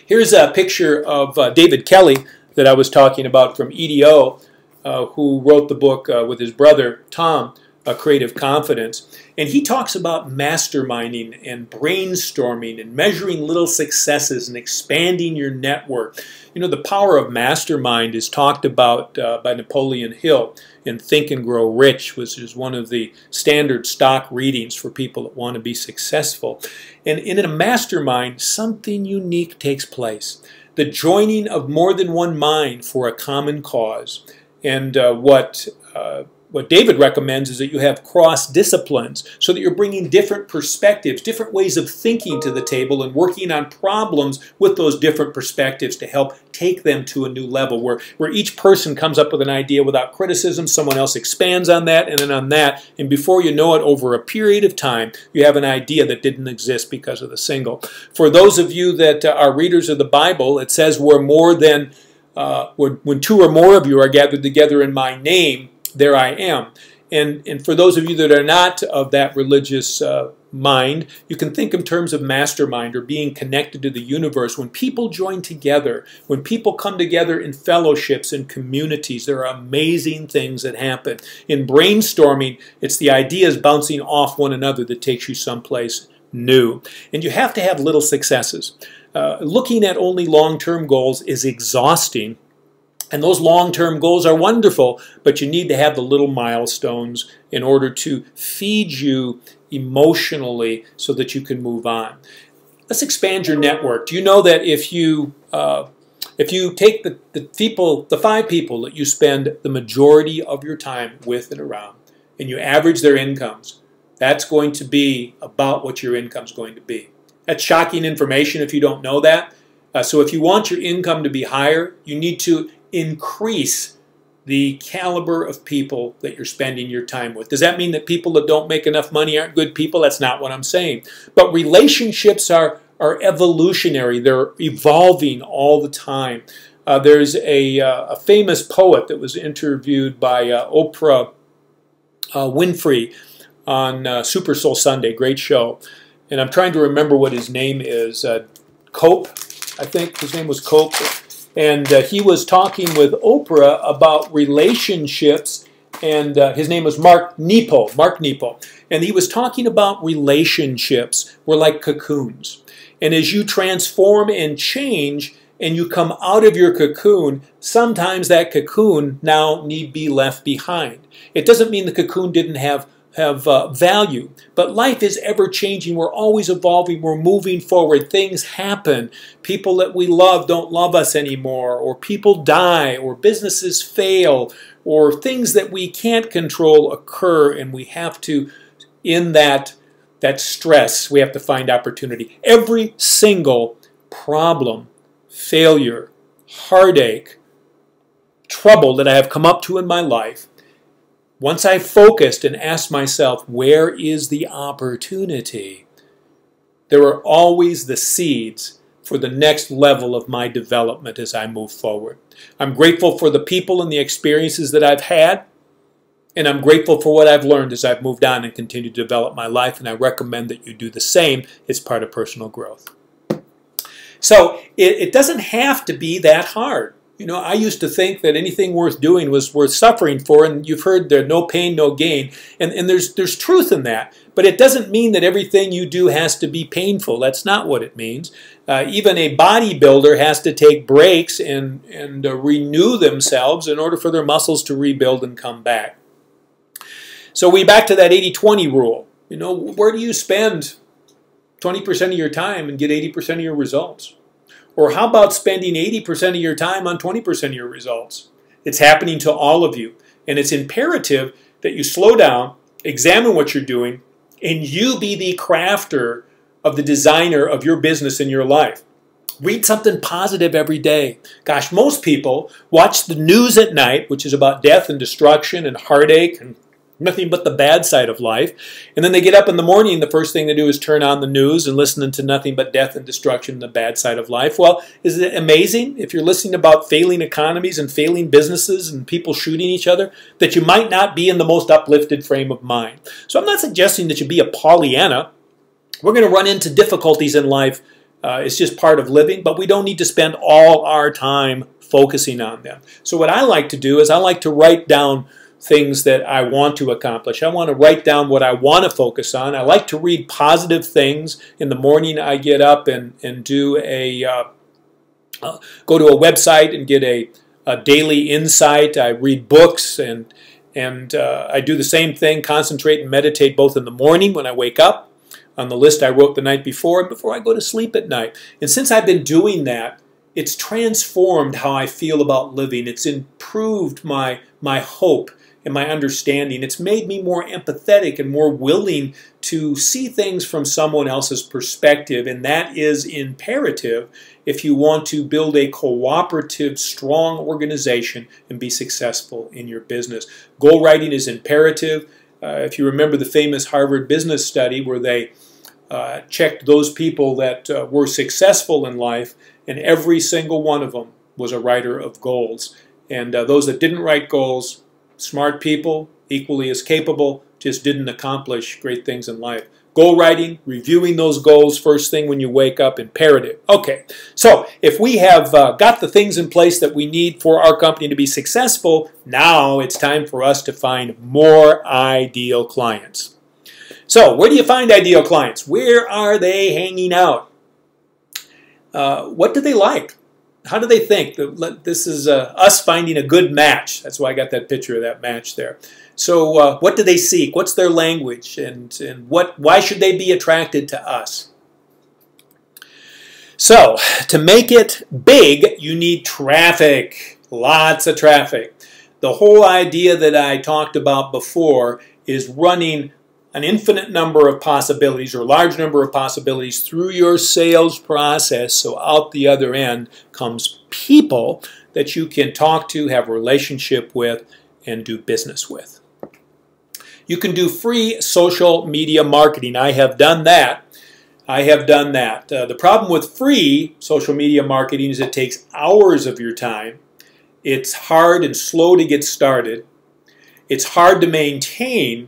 Here's a picture of David Kelly that I was talking about from EDO, who wrote the book with his brother, Tom, Creative Confidence. And he talks about masterminding and brainstorming and measuring little successes and expanding your network. The power of mastermind is talked about by Napoleon Hill in Think and Grow Rich, which is one of the standard stock readings for people that want to be successful. And in a mastermind, something unique takes place. The joining of more than one mind for a common cause. And what David recommends is that you have cross-disciplines so that you're bringing different perspectives, different ways of thinking to the table and working on problems with those different perspectives to help take them to a new level where each person comes up with an idea without criticism, someone else expands on that and then on that, and before you know it, over a period of time, you have an idea that didn't exist because of the single. For those of you that are readers of the Bible, it says when 2 or more of you are gathered together in my name, there I am. And for those of you that are not of that religious mind, you can think in terms of mastermind or being connected to the universe. When people join together, when people come together in fellowships and communities, there are amazing things that happen. In brainstorming, it's the ideas bouncing off one another that takes you someplace new. And you have to have little successes. Looking at only long-term goals is exhausting. And those long-term goals are wonderful, but you need to have the little milestones in order to feed you emotionally so that you can move on. Let's expand your network. Do you know that if you take the 5 people that you spend the majority of your time with and around, and you average their incomes, that's going to be about what your income is going to be. That's shocking information if you don't know that. So if you want your income to be higher, you need to increase the caliber of people that you're spending your time with. Does that mean that people that don't make enough money aren't good people? That's not what I'm saying. But relationships are evolutionary. They're evolving all the time. There's a famous poet that was interviewed by Oprah Winfrey on Super Soul Sunday. Great show. And I'm trying to remember what his name is. Cope, I think his name was Cope. And he was talking with Oprah about relationships, and his name was Mark Nepo. And he was talking about relationships were like cocoons. And as you transform and change, and you come out of your cocoon, sometimes that cocoon now need be left behind. It doesn't mean the cocoon didn't have value, but life is ever changing. We're always evolving. We're moving forward. Things happen. People that we love don't love us anymore, or people die, or businesses fail, or things that we can't control occur, and we have to, in that stress, we have to find opportunity. Every single problem, failure, heartache, trouble that I have come up to in my life, once I focused and asked myself, where is the opportunity? There are always the seeds for the next level of my development as I move forward. I'm grateful for the people and the experiences that I've had, and I'm grateful for what I've learned as I've moved on and continued to develop my life, and I recommend that you do the same. It's part of personal growth. So it doesn't have to be that hard. You know, I used to think that anything worth doing was worth suffering for, and you've heard there, no pain, no gain, and there's truth in that. But it doesn't mean that everything you do has to be painful. That's not what it means. Even a bodybuilder has to take breaks and renew themselves in order for their muscles to rebuild and come back. So we back to that 80-20 rule. You know, where do you spend 20% of your time and get 80% of your results? Or how about spending 80% of your time on 20% of your results? It's happening to all of you. And it's imperative that you slow down, examine what you're doing, and you be the crafter of the designer of your business in your life. Read something positive every day. Gosh, most people watch the news at night, which is about death and destruction and heartache and nothing but the bad side of life. And then they get up in the morning, the first thing they do is turn on the news and listen to nothing but death and destruction and the bad side of life. Well, is it amazing if you're listening about failing economies and failing businesses and people shooting each other, that you might not be in the most uplifted frame of mind? So I'm not suggesting that you be a Pollyanna. We're going to run into difficulties in life. It's just part of living, but we don't need to spend all our time focusing on them. So what I like to do is I like to write down things that I want to accomplish. I want to write down what I want to focus on. I like to read positive things. In the morning I get up and do go to a website and get a daily insight. I read books and I do the same thing, concentrate and meditate both in the morning when I wake up on the list I wrote the night before and before I go to sleep at night. And since I've been doing that, it's transformed how I feel about living. It's improved my hope and my understanding. It's made me more empathetic and more willing to see things from someone else's perspective, and that is imperative if you want to build a cooperative, strong organization and be successful in your business. Goal writing is imperative. If you remember the famous Harvard Business Study where they checked those people that were successful in life, and every single one of them was a writer of goals. And those that didn't write goals, smart people, equally as capable, just didn't accomplish great things in life. Goal writing, reviewing those goals first thing when you wake up, imperative. Okay, so if we have got the things in place that we need for our company to be successful, now it's time for us to find more ideal clients. So where do you find ideal clients? Where are they hanging out? What do they like? How do they think? This is us finding a good match. That's why I got that picture of that match there. So what do they seek? What's their language? And why should they be attracted to us? So to make it big, you need traffic. Lots of traffic. The whole idea that I talked about before is running an infinite number of possibilities or a large number of possibilities through your sales process, so out the other end comes people that you can talk to, have a relationship with, and do business with. You can do free social media marketing. I have done that. The problem with free social media marketing is it takes hours of your time. It's hard and slow to get started. It's hard to maintain,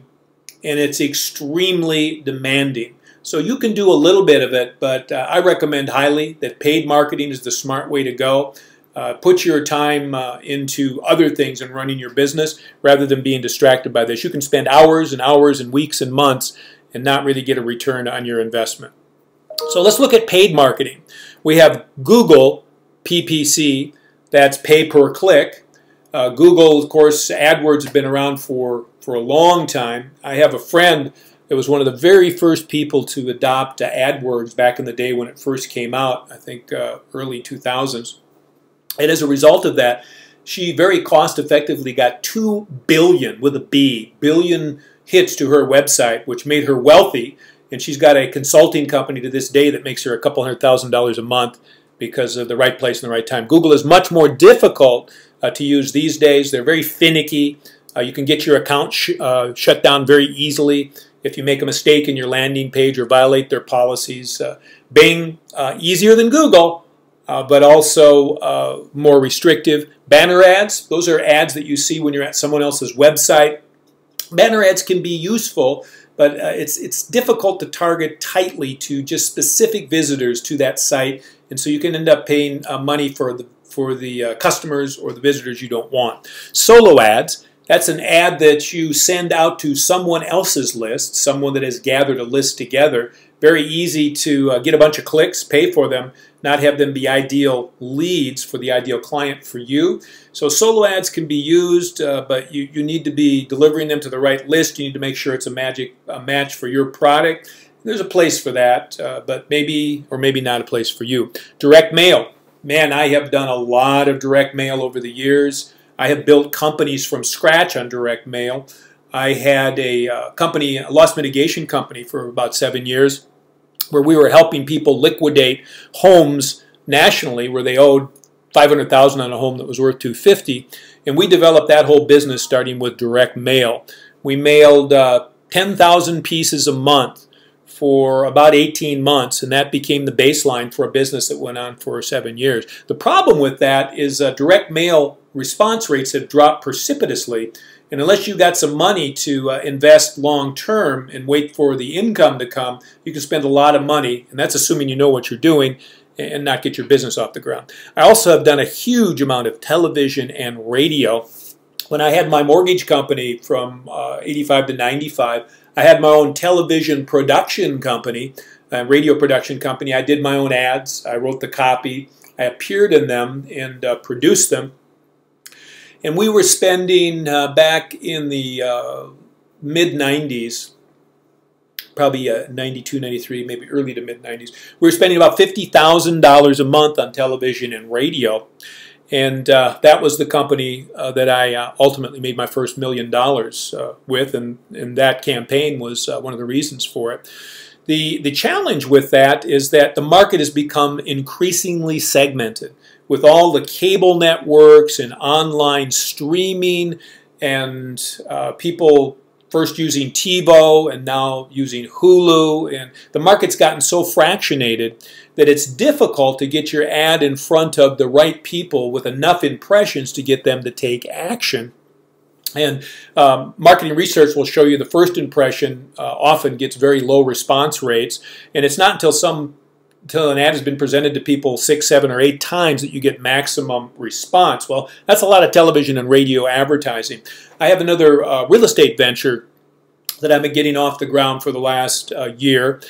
and it's extremely demanding. So you can do a little bit of it, but I recommend highly that paid marketing is the smart way to go. Put your time into other things and running your business rather than being distracted by this. You can spend hours and hours and weeks and months and not really get a return on your investment. So let's look at paid marketing. We have Google PPC, that's pay per click. Google, of course, AdWords has been around for a long time. I have a friend that was one of the very first people to adopt AdWords back in the day when it first came out, I think early 2000s. And as a result of that, she very cost effectively got 2 billion, with a B, billion hits to her website, which made her wealthy. And she's got a consulting company to this day that makes her a couple $100,000 a month because of the right place and the right time. Google is much more difficult to use these days. They're very finicky. You can get your account shut down very easily if you make a mistake in your landing page or violate their policies. Bing, easier than Google, but also more restrictive. Banner ads, those are ads that you see when you're at someone else's website. Banner ads can be useful, but it's difficult to target tightly to just specific visitors to that site, and so you can end up paying money for the customers or the visitors you don't want. Solo ads, that's an ad that you send out to someone else's list, someone that has gathered a list together. Very easy to get a bunch of clicks, pay for them, not have them be ideal leads for the ideal client for you. So solo ads can be used, but you need to be delivering them to the right list. You need to make sure it's a match for your product. There's a place for that, but maybe or maybe not a place for you. Direct mail. Man, I have done a lot of direct mail over the years. I have built companies from scratch on direct mail. I had a company, a loss mitigation company, for about 7 years, where we were helping people liquidate homes nationally where they owed $500,000 on a home that was worth $250,000, and we developed that whole business starting with direct mail. We mailed 10,000 pieces a month for about 18 months, and that became the baseline for a business that went on for 7 years. The problem with that is direct mail response rates have dropped precipitously, and unless you got some money to invest long term and wait for the income to come, you can spend a lot of money, and that's assuming you know what you're doing, and not get your business off the ground. I also have done a huge amount of television and radio. When I had my mortgage company from 85 to 95, I had my own television production company, radio production company. I did my own ads. I wrote the copy. I appeared in them and produced them. And we were spending, back in the mid-90s, probably 92, 93, maybe early to mid-90s, we were spending about $50,000 a month on television and radio. And that was the company that I ultimately made my first $1 million with, and that campaign was one of the reasons for it. The challenge with that is that the market has become increasingly segmented with all the cable networks and online streaming and people first using TiVo and now using Hulu, and the market's gotten so fractionated that it's difficult to get your ad in front of the right people with enough impressions to get them to take action. And marketing research will show you the first impression often gets very low response rates, and it's not until an ad has been presented to people 6, 7, or 8 times that you get maximum response. Well, that's a lot of television and radio advertising. I have another real estate venture that I've been getting off the ground for the last year,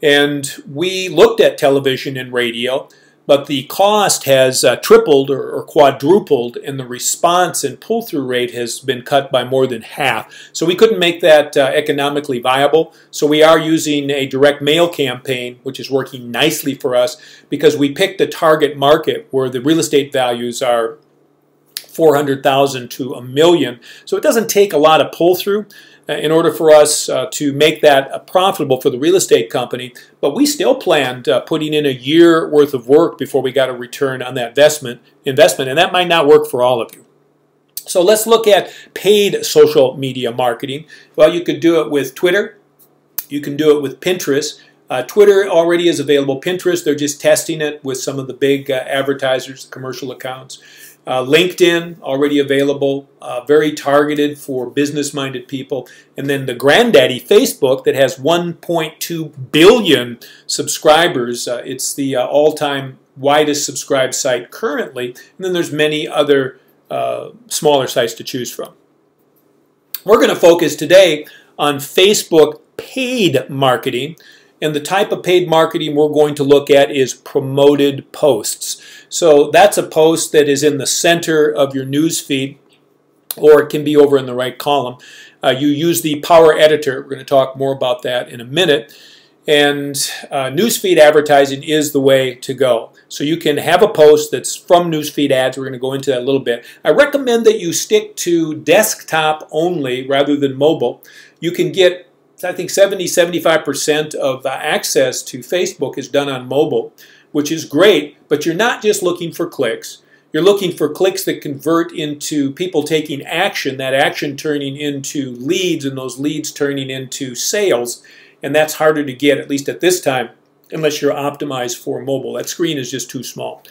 and we looked at television and radio, but the cost has tripled or quadrupled, and the response and pull-through rate has been cut by more than half. So we couldn't make that economically viable. So we are using a direct mail campaign, which is working nicely for us because we picked a target market where the real estate values are 400,000 to 1 million. So it doesn't take a lot of pull-through in order for us to make that profitable for the real estate company. But we still planned putting in a year worth of work before we got a return on that investment, and that might not work for all of you. So let's look at paid social media marketing. Well, you could do it with Twitter. You can do it with Pinterest. Twitter already is available. Pinterest, they're just testing it with some of the big advertisers, commercial accounts. LinkedIn, already available, very targeted for business-minded people. And then the granddaddy, Facebook, that has 1.2 billion subscribers. It's the all-time widest subscribed site currently. And then there's many other smaller sites to choose from. We're going to focus today on Facebook paid marketing. And the type of paid marketing we're going to look at is promoted posts. So that's a post that is in the center of your news feed, or it can be over in the right column. You use the Power Editor. We're going to talk more about that in a minute. And newsfeed advertising is the way to go. So you can have a post that's from newsfeed ads. We're going to go into that a little bit. I recommend that you stick to desktop only rather than mobile. You can get, I think, 70–75% of access to Facebook is done on mobile, which is great, but you're not just looking for clicks. You're looking for clicks that convert into people taking action, that action turning into leads, and those leads turning into sales. And that's harder to get, at least at this time, unless you're optimized for mobile. That screen is just too small.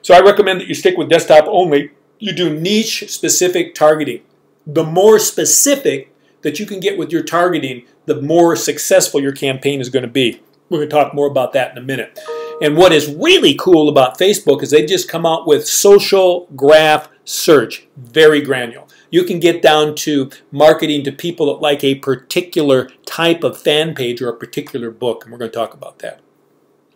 So I recommend that you stick with desktop only. You do niche-specific targeting. The more specific that you can get with your targeting, the more successful your campaign is going to be. We're going to talk more about that in a minute. And what is really cool about Facebook is they just come out with social graph search, very granular. You can get down to marketing to people that like a particular type of fan page or a particular book, and we're going to talk about that.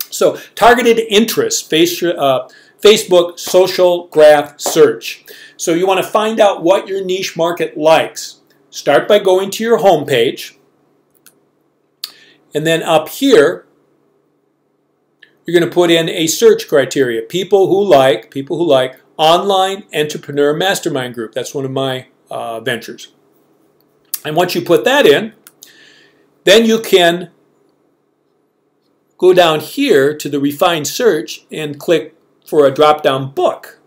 So targeted interest, Facebook social graph search. So you want to find out what your niche market likes. Start by going to your home page, and then up here, you're going to put in a search criteria. People who like Online Entrepreneur Mastermind Group. That's one of my ventures. And once you put that in, then you can go down here to the refined search and click for a drop-down book.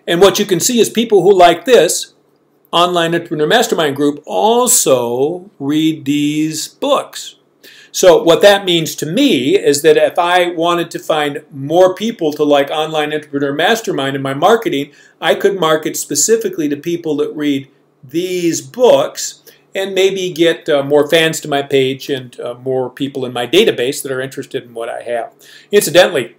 And what you can see is people who like this Online Entrepreneur Mastermind Group also read these books. So what that means to me is that if I wanted to find more people to like Online Entrepreneur Mastermind in my marketing, I could market specifically to people that read these books and maybe get more fans to my page and more people in my database that are interested in what I have. Incidentally,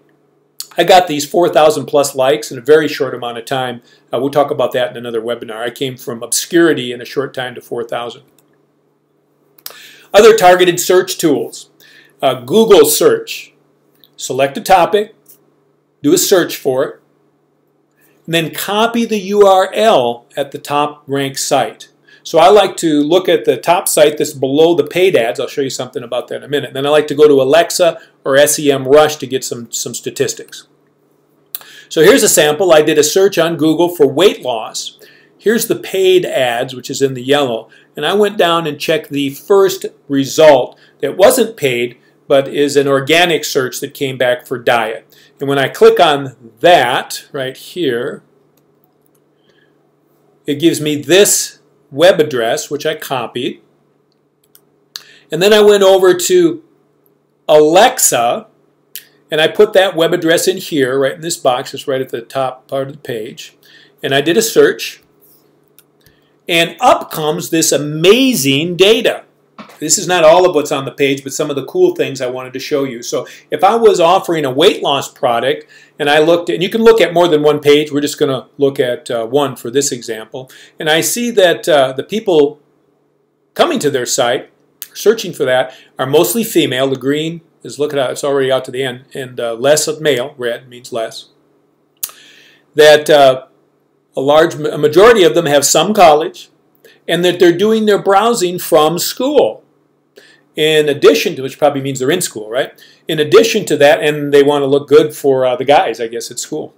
I got these 4,000 plus likes in a very short amount of time. We'll talk about that in another webinar. I came from obscurity in a short time to 4,000. Other targeted search tools. Google search. Select a topic, do a search for it, and then copy the URL at the top ranked site. So I like to look at the top site that's below the paid ads. I'll show you something about that in a minute. And then I like to go to Alexa or SEMrush to get some statistics. So here's a sample. I did a search on Google for weight loss. Here's the paid ads, which is in the yellow. And I went down and checked the first result that wasn't paid, but is an organic search that came back for diet. And when I click on that right here, it gives me this web address, which I copied. And then I went over to Alexa, and I put that web address in here, right in this box. It's right at the top part of the page. And I did a search. And up comes this amazing data. This is not all of what's on the page, but some of the cool things I wanted to show you. So if I was offering a weight loss product, and I looked, and you can look at more than one page. We're just going to look at one for this example. And I see that the people coming to their site, searching for that, are mostly female. The green is, look at how it's already out to the end, and less of male. Red means less. That a majority of them have some college, and that they're doing their browsing from school. In addition to, which probably means they're in school, right? In addition to that, and they want to look good for the guys, I guess, at school.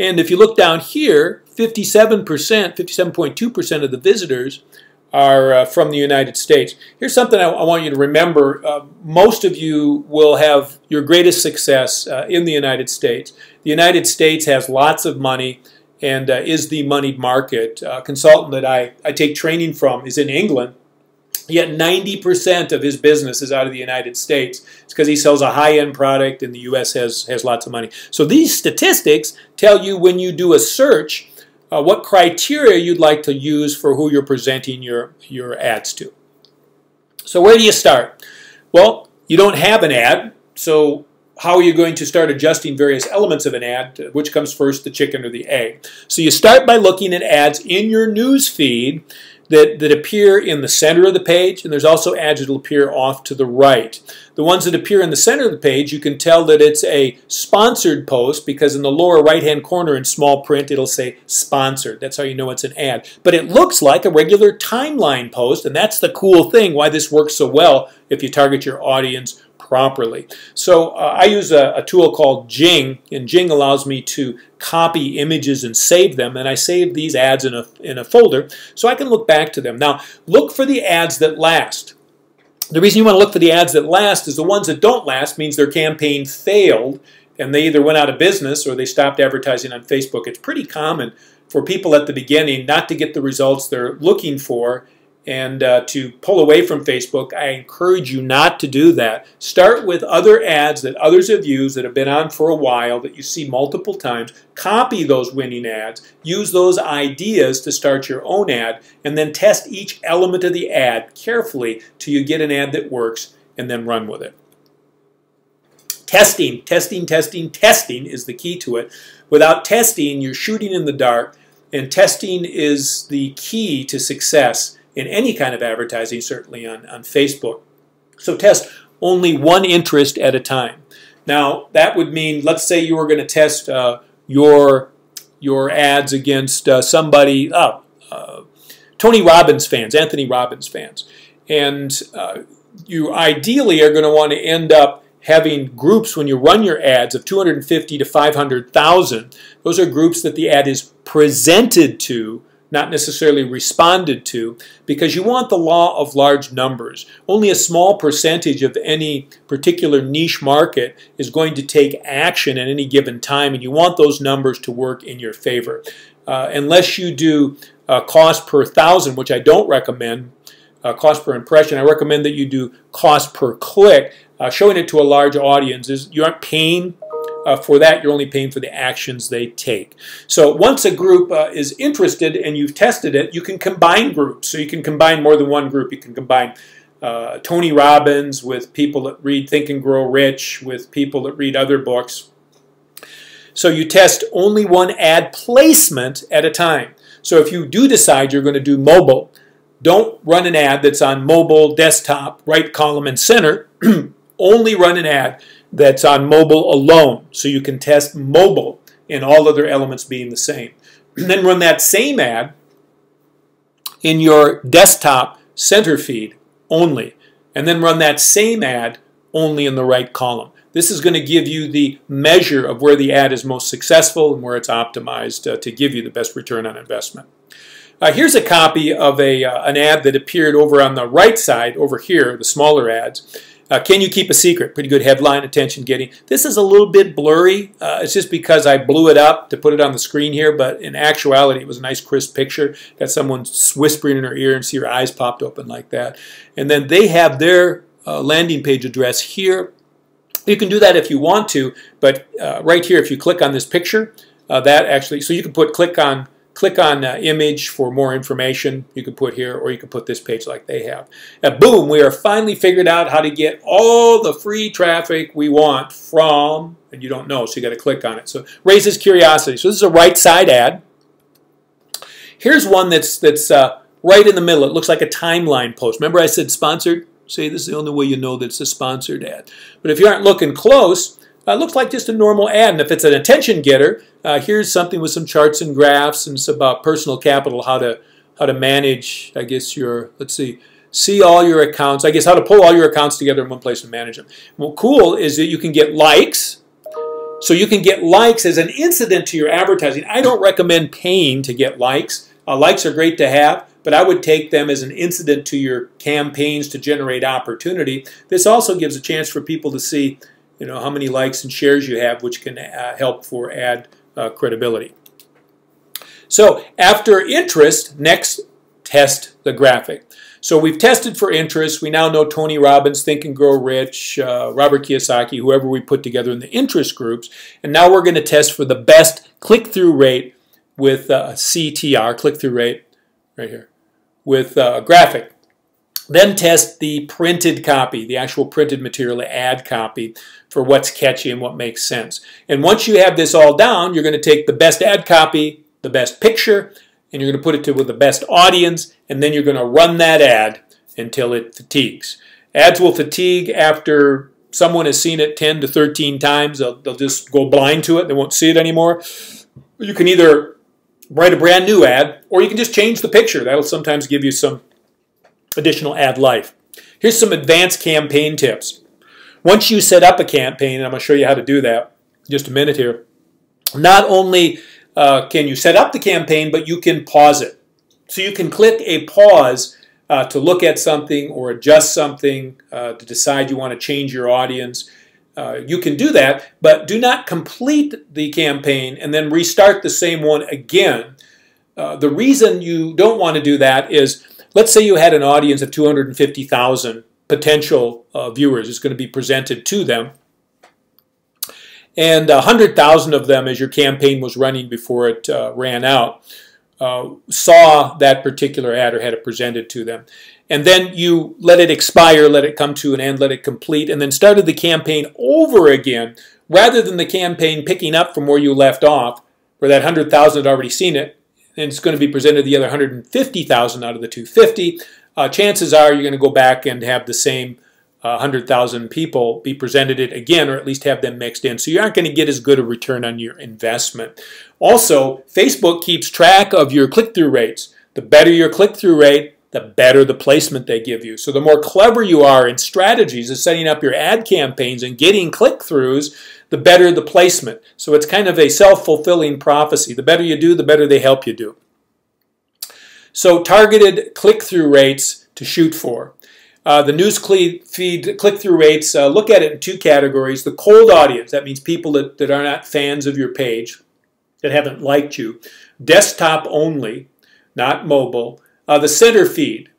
And if you look down here, 57%, 57.2% of the visitors are from the United States. Here's something I want you to remember. Most of you will have your greatest success in the United States. The United States has lots of money and is the moneyed market. A consultant that I take training from is in England, yet 90% of his business is out of the United States. It's because he sells a high-end product and the U.S. has lots of money. So these statistics tell you when you do a search what criteria you'd like to use for who you're presenting your ads to. So where do you start? Well, you don't have an ad, so how are you going to start adjusting various elements of an ad? Which comes first, the chicken or the egg? So you start by looking at ads in your news feed that appear in the center of the page, and there's also ads that will appear off to the right. The ones that appear in the center of the page, you can tell that it's a sponsored post because in the lower right-hand corner in small print, it'll say sponsored. That's how you know it's an ad. But it looks like a regular timeline post, and that's the cool thing, why this works so well if you target your audience properly. So I use a tool called Jing, and Jing allows me to copy images and save them, and I save these ads in a folder so I can look back to them. Now, look for the ads that last. The reason you want to look for the ads that last is the ones that don't last means their campaign failed and they either went out of business or they stopped advertising on Facebook. It's pretty common for people at the beginning not to get the results they're looking for and to pull away from Facebook. I encourage you not to do that. Start with other ads that others have used that have been on for a while that you see multiple times. Copy those winning ads. Use those ideas to start your own ad and then test each element of the ad carefully till you get an ad that works and then run with it. Testing, testing, testing, testing is the key to it. Without testing, you're shooting in the dark, and testing is the key to success in any kind of advertising, certainly on Facebook. So test only one interest at a time. Now, that would mean, let's say you were going to test your ads against somebody, Tony Robbins fans, Anthony Robbins fans. And you ideally are going to want to end up having groups when you run your ads of 250 to 500,000. Those are groups that the ad is presented to, not necessarily responded to, because you want the law of large numbers. Only a small percentage of any particular niche market is going to take action at any given time, and you want those numbers to work in your favor. Unless you do cost per thousand, which I don't recommend, cost per impression, I recommend that you do cost per click. Showing it to a large audience is you aren't paying for that, you're only paying for the actions they take. So once a group is interested and you've tested it, you can combine groups. So you can combine more than one group. You can combine Tony Robbins with people that read Think and Grow Rich, with people that read other books. So you test only one ad placement at a time. So if you do decide you're going to do mobile, don't run an ad that's on mobile, desktop, right column, and center. Only run an ad that's on mobile alone, so you can test mobile and all other elements being the same. And then run that same ad in your desktop center feed only, and then run that same ad only in the right column. This is going to give you the measure of where the ad is most successful and where it's optimized to give you the best return on investment. Here's a copy of an ad that appeared over on the right side, over here, the smaller ads. Can you keep a secret? Pretty good headline, attention getting. This is a little bit blurry. It's just because I blew it up to put it on the screen here, but in actuality it was a nice crisp picture. Got someone whispering in her ear and see her eyes popped open like that. And then they have their landing page address here. You can do that if you want to, but right here if you click on this picture, that actually, so you can put click on image for more information. You can put here, or you can put this page like they have. Boom, we are finally figured out how to get all the free traffic we want from, and you don't know, so you got to click on it. So raises curiosity. So this is a right side ad. Here's one that's right in the middle. It looks like a timeline post. Remember I said sponsored? See, this is the only way you know that it's a sponsored ad. But if you aren't looking close, it looks like just a normal ad, and if it's an attention getter, here's something with some charts and graphs, and it's about personal capital, how to manage, I guess, your, let's see all your accounts, I guess how to pull all your accounts together in one place and manage them. Well, cool is that you can get likes, So you can get likes as an incident to your advertising. I don't recommend paying to get likes. Likes are great to have, but I would take them as an incident to your campaigns to generate opportunity. This also gives a chance for people to see, how many likes and shares you have, which can help for ad credibility. So after interest, next test the graphic. So we've tested for interest. We now know Tony Robbins, Think and Grow Rich, Robert Kiyosaki, whoever we put together in the interest groups. And now we're going to test for the best click-through rate with CTR, click-through rate, right here, with a graphic. Then test the printed copy, the actual printed material, the ad copy, for what's catchy and what makes sense. And once you have this all down, you're going to take the best ad copy, the best picture, and you're going to put it with the best audience, and then you're going to run that ad until it fatigues. Ads will fatigue after someone has seen it 10 to 13 times. They'll just go blind to it. They won't see it anymore. You can either write a brand new ad, or you can just change the picture. That'll sometimes give you some additional ad life. Here's some advanced campaign tips. Once you set up a campaign, and I'm going to show you how to do that in just a minute here, not only can you set up the campaign, but you can pause it. So you can click a pause to look at something or adjust something, to decide you want to change your audience. You can do that, but do not complete the campaign and then restart the same one again. The reason you don't want to do that is, let's say you had an audience of 250,000 potential viewers. It's going to be presented to them. And 100,000 of them, as your campaign was running before it ran out, saw that particular ad or had it presented to them. And then you let it expire, let it come to an end, let it complete, and then started the campaign over again, rather than the campaign picking up from where you left off, where that 100,000 had already seen it, and it's going to be presented to the other 150,000 out of the 250. Chances are you're going to go back and have the same 100,000 people be presented it again, or at least have them mixed in. So you aren't going to get as good a return on your investment. Also, Facebook keeps track of your click-through rates. The better your click-through rate, the better the placement they give you. So the more clever you are in strategies of setting up your ad campaigns and getting click-throughs, the better the placement. So it's kind of a self-fulfilling prophecy. The better you do, the better they help you do. So targeted click-through rates to shoot for. The news feed click-through rates, look at it in two categories. The cold audience, that means people that are not fans of your page, that haven't liked you. Desktop only, not mobile. The center feed,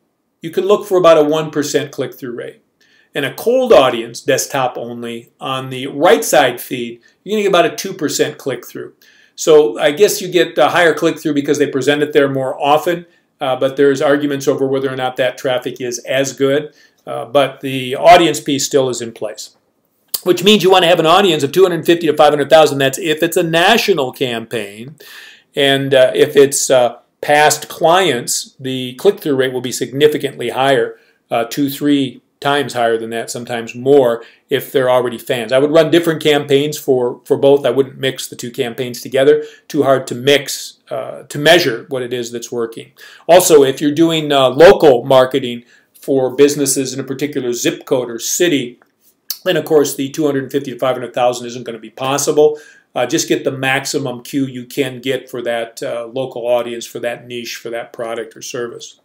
you can look for about a 1% click-through rate. And a cold audience, desktop only, on the right side feed, you're going to get about a 2% click-through. So I guess you get a higher click-through because they present it there more often, but there's arguments over whether or not that traffic is as good. But the audience piece still is in place, which means you want to have an audience of 250 to 500,000. That's if it's a national campaign. And if it's past clients, the click-through rate will be significantly higher, 2-3 times higher than that, sometimes more, if they're already fans. I would run different campaigns for both. I wouldn't mix the two campaigns together. Too hard to mix, to measure what it is that's working. Also, if you're doing local marketing for businesses in a particular zip code or city, then of course the 250 to 500,000 isn't going to be possible. Just get the maximum Q you can get for that local audience, for that niche, for that product or service.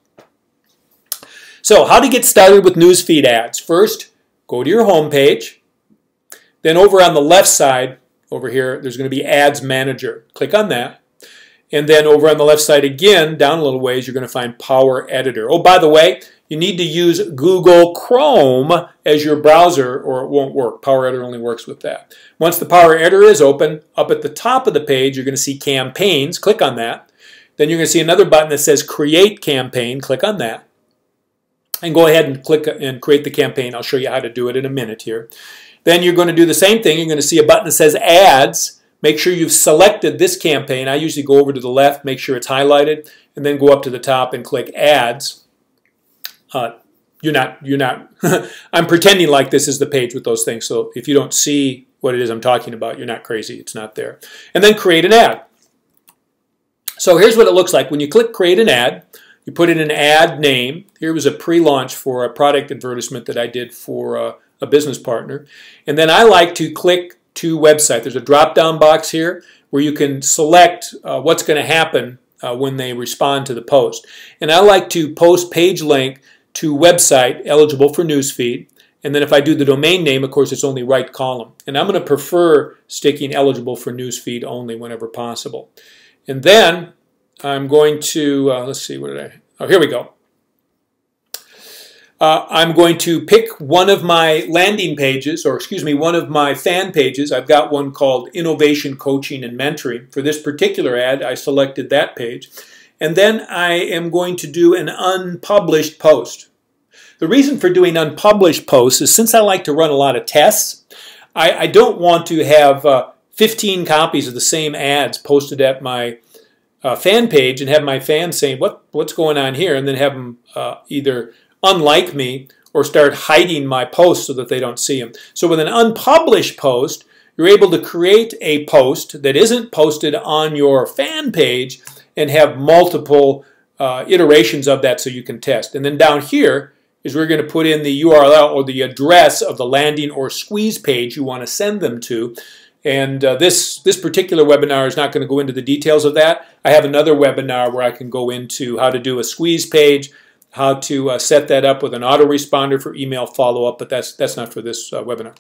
So how to get started with newsfeed ads. First, go to your home page. Then over on the left side, over here, there's going to be Ads Manager. Click on that. And then over on the left side again, down a little ways, you're going to find Power Editor. Oh, by the way, you need to use Google Chrome as your browser or it won't work. Power Editor only works with that. Once the Power Editor is open, up at the top of the page, you're going to see Campaigns. Click on that. Then you're going to see another button that says Create Campaign. Click on that. And go ahead and click and create the campaign. I'll show you how to do it in a minute here. Then you're going to do the same thing. You're going to see a button that says Ads. Make sure you've selected this campaign. I usually go over to the left, make sure it's highlighted, and then go up to the top and click Ads. You're not, I'm pretending like this is the page with those things. So if you don't see what it is I'm talking about, you're not crazy. It's not there. And then create an ad. So here's what it looks like. When you click Create an Ad, you put in an ad name. Here was a pre-launch for a product advertisement that I did for a business partner. And then I like to click to website. There's a drop-down box here where you can select what's going to happen when they respond to the post. And I like to post page link to website eligible for newsfeed. And then if I do the domain name, of course, it's only right column. And I'm going to prefer sticking eligible for newsfeed only whenever possible. And then I'm going to, let's see, what did I, oh, here we go. I'm going to pick one of my landing pages, or excuse me, one of my fan pages. I've got one called Innovation Coaching and Mentoring. For this particular ad, I selected that page. And then I am going to do an unpublished post. The reason for doing unpublished posts is since I like to run a lot of tests, I don't want to have 15 copies of the same ads posted at my fan page and have my fans saying, what's going on here? And then have them either unlike me or start hiding my posts so that they don't see them. So with an unpublished post, you're able to create a post that isn't posted on your fan page and have multiple iterations of that so you can test. And then down here is we're going to put in the URL or the address of the landing or squeeze page you want to send them to. And this particular webinar is not going to go into the details of that. I have another webinar where I can go into how to do a squeeze page, how to set that up with an autoresponder for email follow-up, but that's not for this webinar.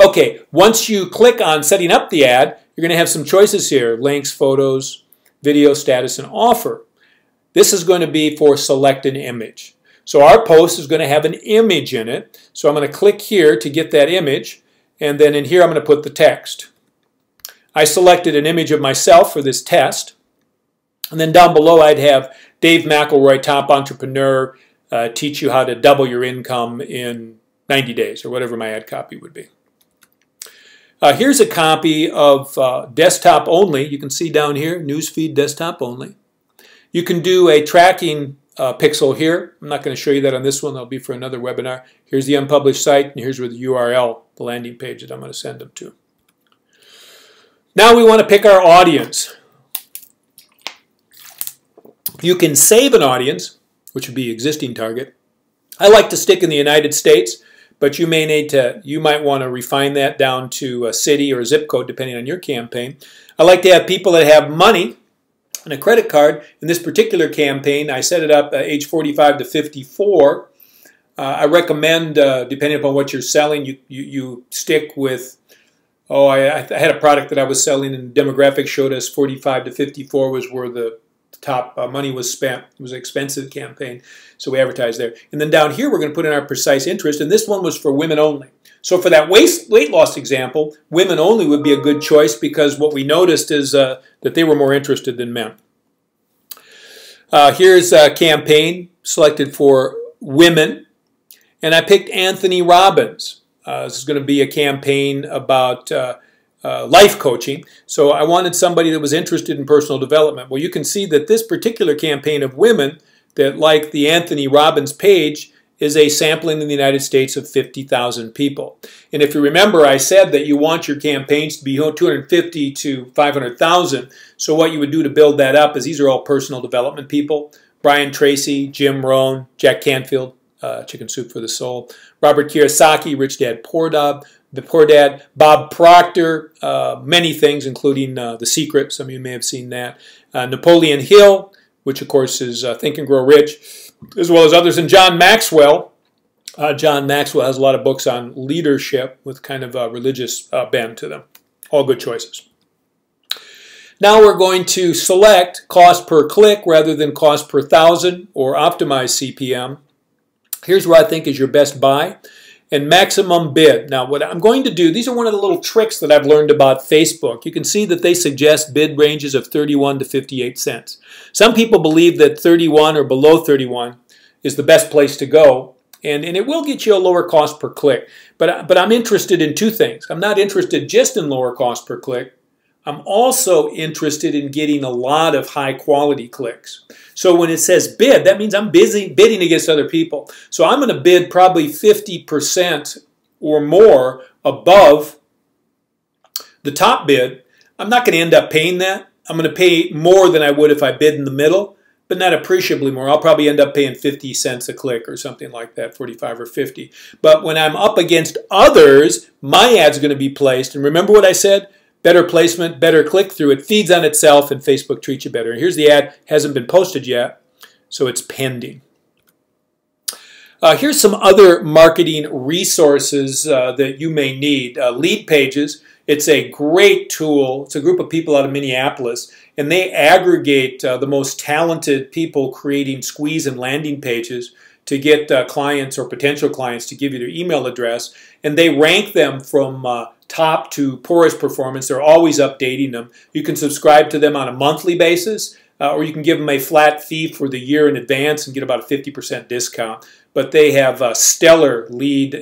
Okay, once you click on setting up the ad, you're going to have some choices here: links, photos, video, status, and offer. This is going to be for select an image. So our post is going to have an image in it. So I'm going to click here to get that image, and then in here I'm going to put the text. I selected an image of myself for this test. And then down below I'd have Dave McElroy, top entrepreneur, teach you how to double your income in 90 days, or whatever my ad copy would be. Here's a copy of desktop only. You can see down here, newsfeed desktop only. You can do a tracking pixel here. I'm not going to show you that on this one. That'll be for another webinar. Here's the unpublished site, and here's where the URL, the landing page that I'm going to send them to. Now we want to pick our audience. You can save an audience, which would be existing target. I like to stick in the United States, but you might want to refine that down to a city or a zip code depending on your campaign. I like to have people that have money and a credit card. In this particular campaign, I set it up at age 45 to 54. I recommend, depending upon what you're selling, you stick with, I had a product that I was selling and demographics showed us 45 to 54 was where the top money was spent. It was an expensive campaign, so we advertised there. And then down here we're going to put in our precise interest, and this one was for women only. So for that weight loss example, women only would be a good choice because what we noticed is that they were more interested than men. Here's a campaign selected for women, and I picked Anthony Robbins. This is going to be a campaign about life coaching. So I wanted somebody that was interested in personal development. Well, you can see that this particular campaign of women that like the Anthony Robbins page is a sampling in the United States of 50,000 people. And if you remember, I said that you want your campaigns to be 250 to 500,000. So what you would do to build that up is these are all personal development people. Brian Tracy, Jim Rohn, Jack Canfield, Chicken Soup for the Soul, Robert Kiyosaki, Rich Dad Poor Dad, Bob Proctor, many things, including The Secret. Some of you may have seen that. Napoleon Hill, which of course is Think and Grow Rich, as well as others. And John Maxwell. John Maxwell has a lot of books on leadership with kind of a religious bend to them. All good choices. Now we're going to select cost per click rather than cost per thousand or optimize CPM. Here's where I think is your best buy. And maximum bid. Now what I'm going to do, these are one of the little tricks that I've learned about Facebook. You can see that they suggest bid ranges of 31 to 58 cents. Some people believe that 31 or below 31 is the best place to go, and it will get you a lower cost per click. But I'm interested in two things. I'm not interested just in lower cost per click. I'm also interested in getting a lot of high quality clicks. So when it says bid, that means I'm busy bidding against other people. So I'm going to bid probably 50% or more above the top bid. I'm not going to end up paying that. I'm going to pay more than I would if I bid in the middle. but not appreciably more. I'll probably end up paying 50 cents a click or something like that, 45 or 50. But when I'm up against others, my ad's going to be placed. And remember what I said? Better placement, better click-through. It feeds on itself, and Facebook treats you better. And here's the ad. Hasn't been posted yet, so it's pending. Here's some other marketing resources that you may need. Lead Pages. It's a great tool. It's a group of people out of Minneapolis, and they aggregate the most talented people creating squeeze and landing pages to get clients or potential clients to give you their email address, and they rank them from top to poorest performance. They're always updating them. You can subscribe to them on a monthly basis, or you can give them a flat fee for the year in advance and get about a 50% discount. But they have stellar lead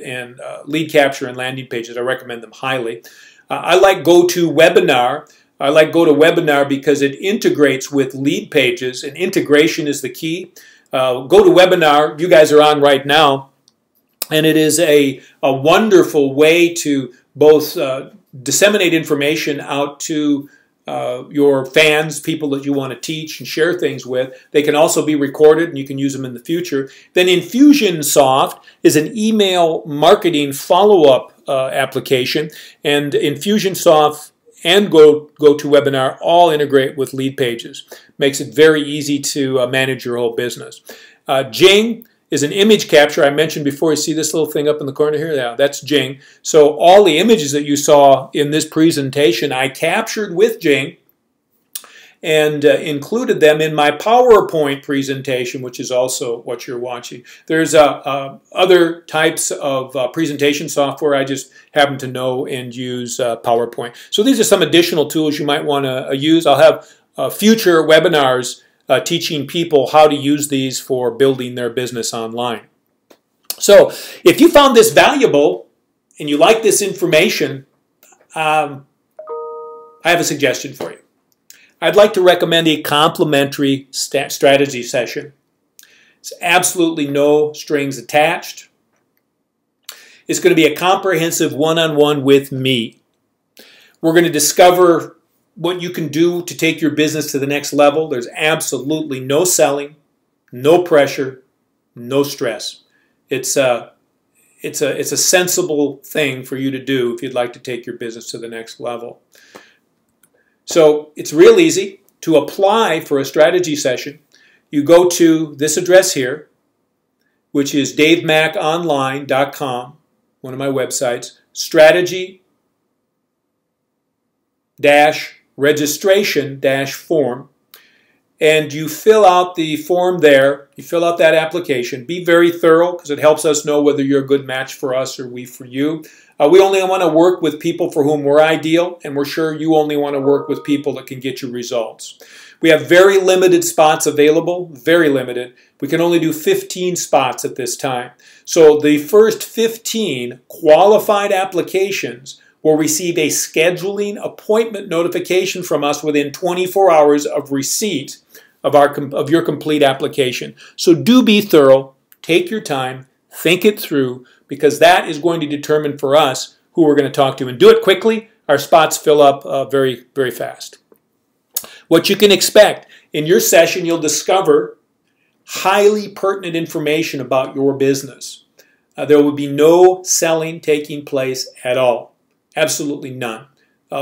capture and landing pages. I recommend them highly. I like GoToWebinar. I like GoToWebinar because it integrates with Lead Pages, and integration is the key. GoToWebinar, you guys are on right now, and it is a wonderful way to both disseminate information out to your fans, people that you want to teach and share things with. They can also be recorded, and you can use them in the future. Then Infusionsoft is an email marketing follow-up application, and Infusionsoft and GoToWebinar all integrate with Lead Pages. Makes it very easy to manage your whole business. Jing is an image capture. I mentioned before, you see this little thing up in the corner here? Yeah, that's Jing. So all the images that you saw in this presentation, I captured with Jing and included them in my PowerPoint presentation, which is also what you're watching. There's other types of presentation software. I just happen to know and use PowerPoint. So these are some additional tools you might want to use. I'll have future webinars teaching people how to use these for building their business online. So if you found this valuable and you like this information, I have a suggestion for you. I'd like to recommend a complimentary strategy session. It's absolutely no strings attached. It's going to be a comprehensive one-on-one with me. We're going to discover what you can do to take your business to the next level. There's absolutely no selling, no pressure, no stress. It's a sensible thing for you to do if you'd like to take your business to the next level. So it's real easy to apply for a strategy session. You go to this address here, which is davemaconline.com, one of my websites, strategy-registration-form, and you fill out the form there. You fill out that application. Be very thorough because it helps us know whether you're a good match for us or we for you. We only want to work with people for whom we're ideal, and we're sure you only want to work with people that can get you results. We have very limited spots available, very limited. We can only do 15 spots at this time. So the first 15 qualified applications will receive a scheduling appointment notification from us within 24 hours of receipt of your complete application. So do be thorough, take your time, think it through, because that is going to determine for us who we're going to talk to. And do it quickly. Our spots fill up very, very fast. What you can expect in your session, you'll discover highly pertinent information about your business. There will be no selling taking place at all. Absolutely none.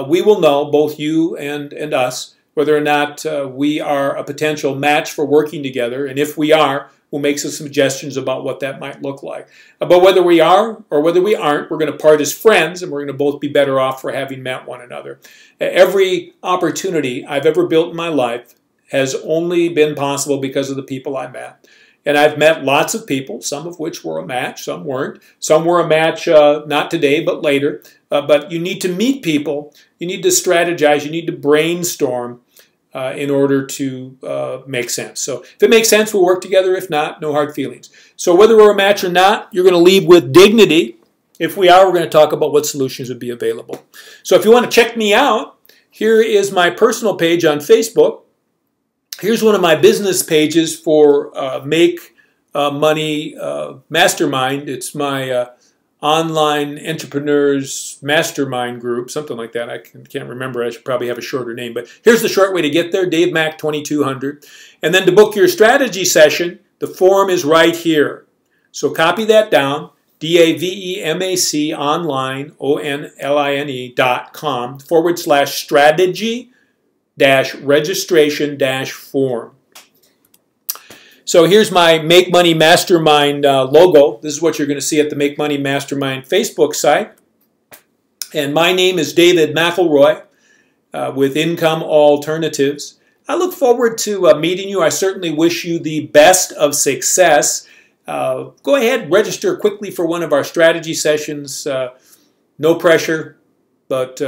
We will know, both you and us, whether or not we are a potential match for working together. And if we are, we'll make some suggestions about what that might look like. But whether we are or whether we aren't, we're going to part as friends, and we're going to both be better off for having met one another. Every opportunity I've ever built in my life has only been possible because of the people I met. And I've met lots of people, some of which were a match, some weren't. Some were a match not today, but later. But you need to meet people. You need to strategize. You need to brainstorm in order to make sense. So if it makes sense, we'll work together. If not, no hard feelings. So whether we're a match or not, you're going to leave with dignity. If we are, we're going to talk about what solutions would be available. So if you want to check me out, here is my personal page on Facebook. Here's one of my business pages for Make Money Mastermind. It's my Online Entrepreneurs Mastermind Group, something like that. I can't remember. I should probably have a shorter name. But here's the short way to get there, Dave Mack 2200. And then to book your strategy session, the form is right here. So copy that down, DAVEMAC online, online/strategy-registration-form. So here's my Make Money Mastermind logo. This is what you're going to see at the Make Money Mastermind Facebook site. And my name is David McElroy with Income Alternatives. I look forward to meeting you. I certainly wish you the best of success. Go ahead, register quickly for one of our strategy sessions. No pressure, but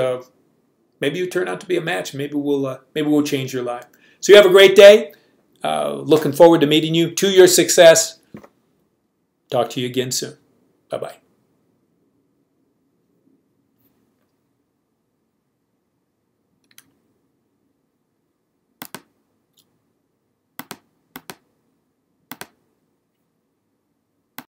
maybe you turn out to be a match. Maybe we'll change your life. So you have a great day. Looking forward to meeting you. To your success. Talk to you again soon. Bye-bye.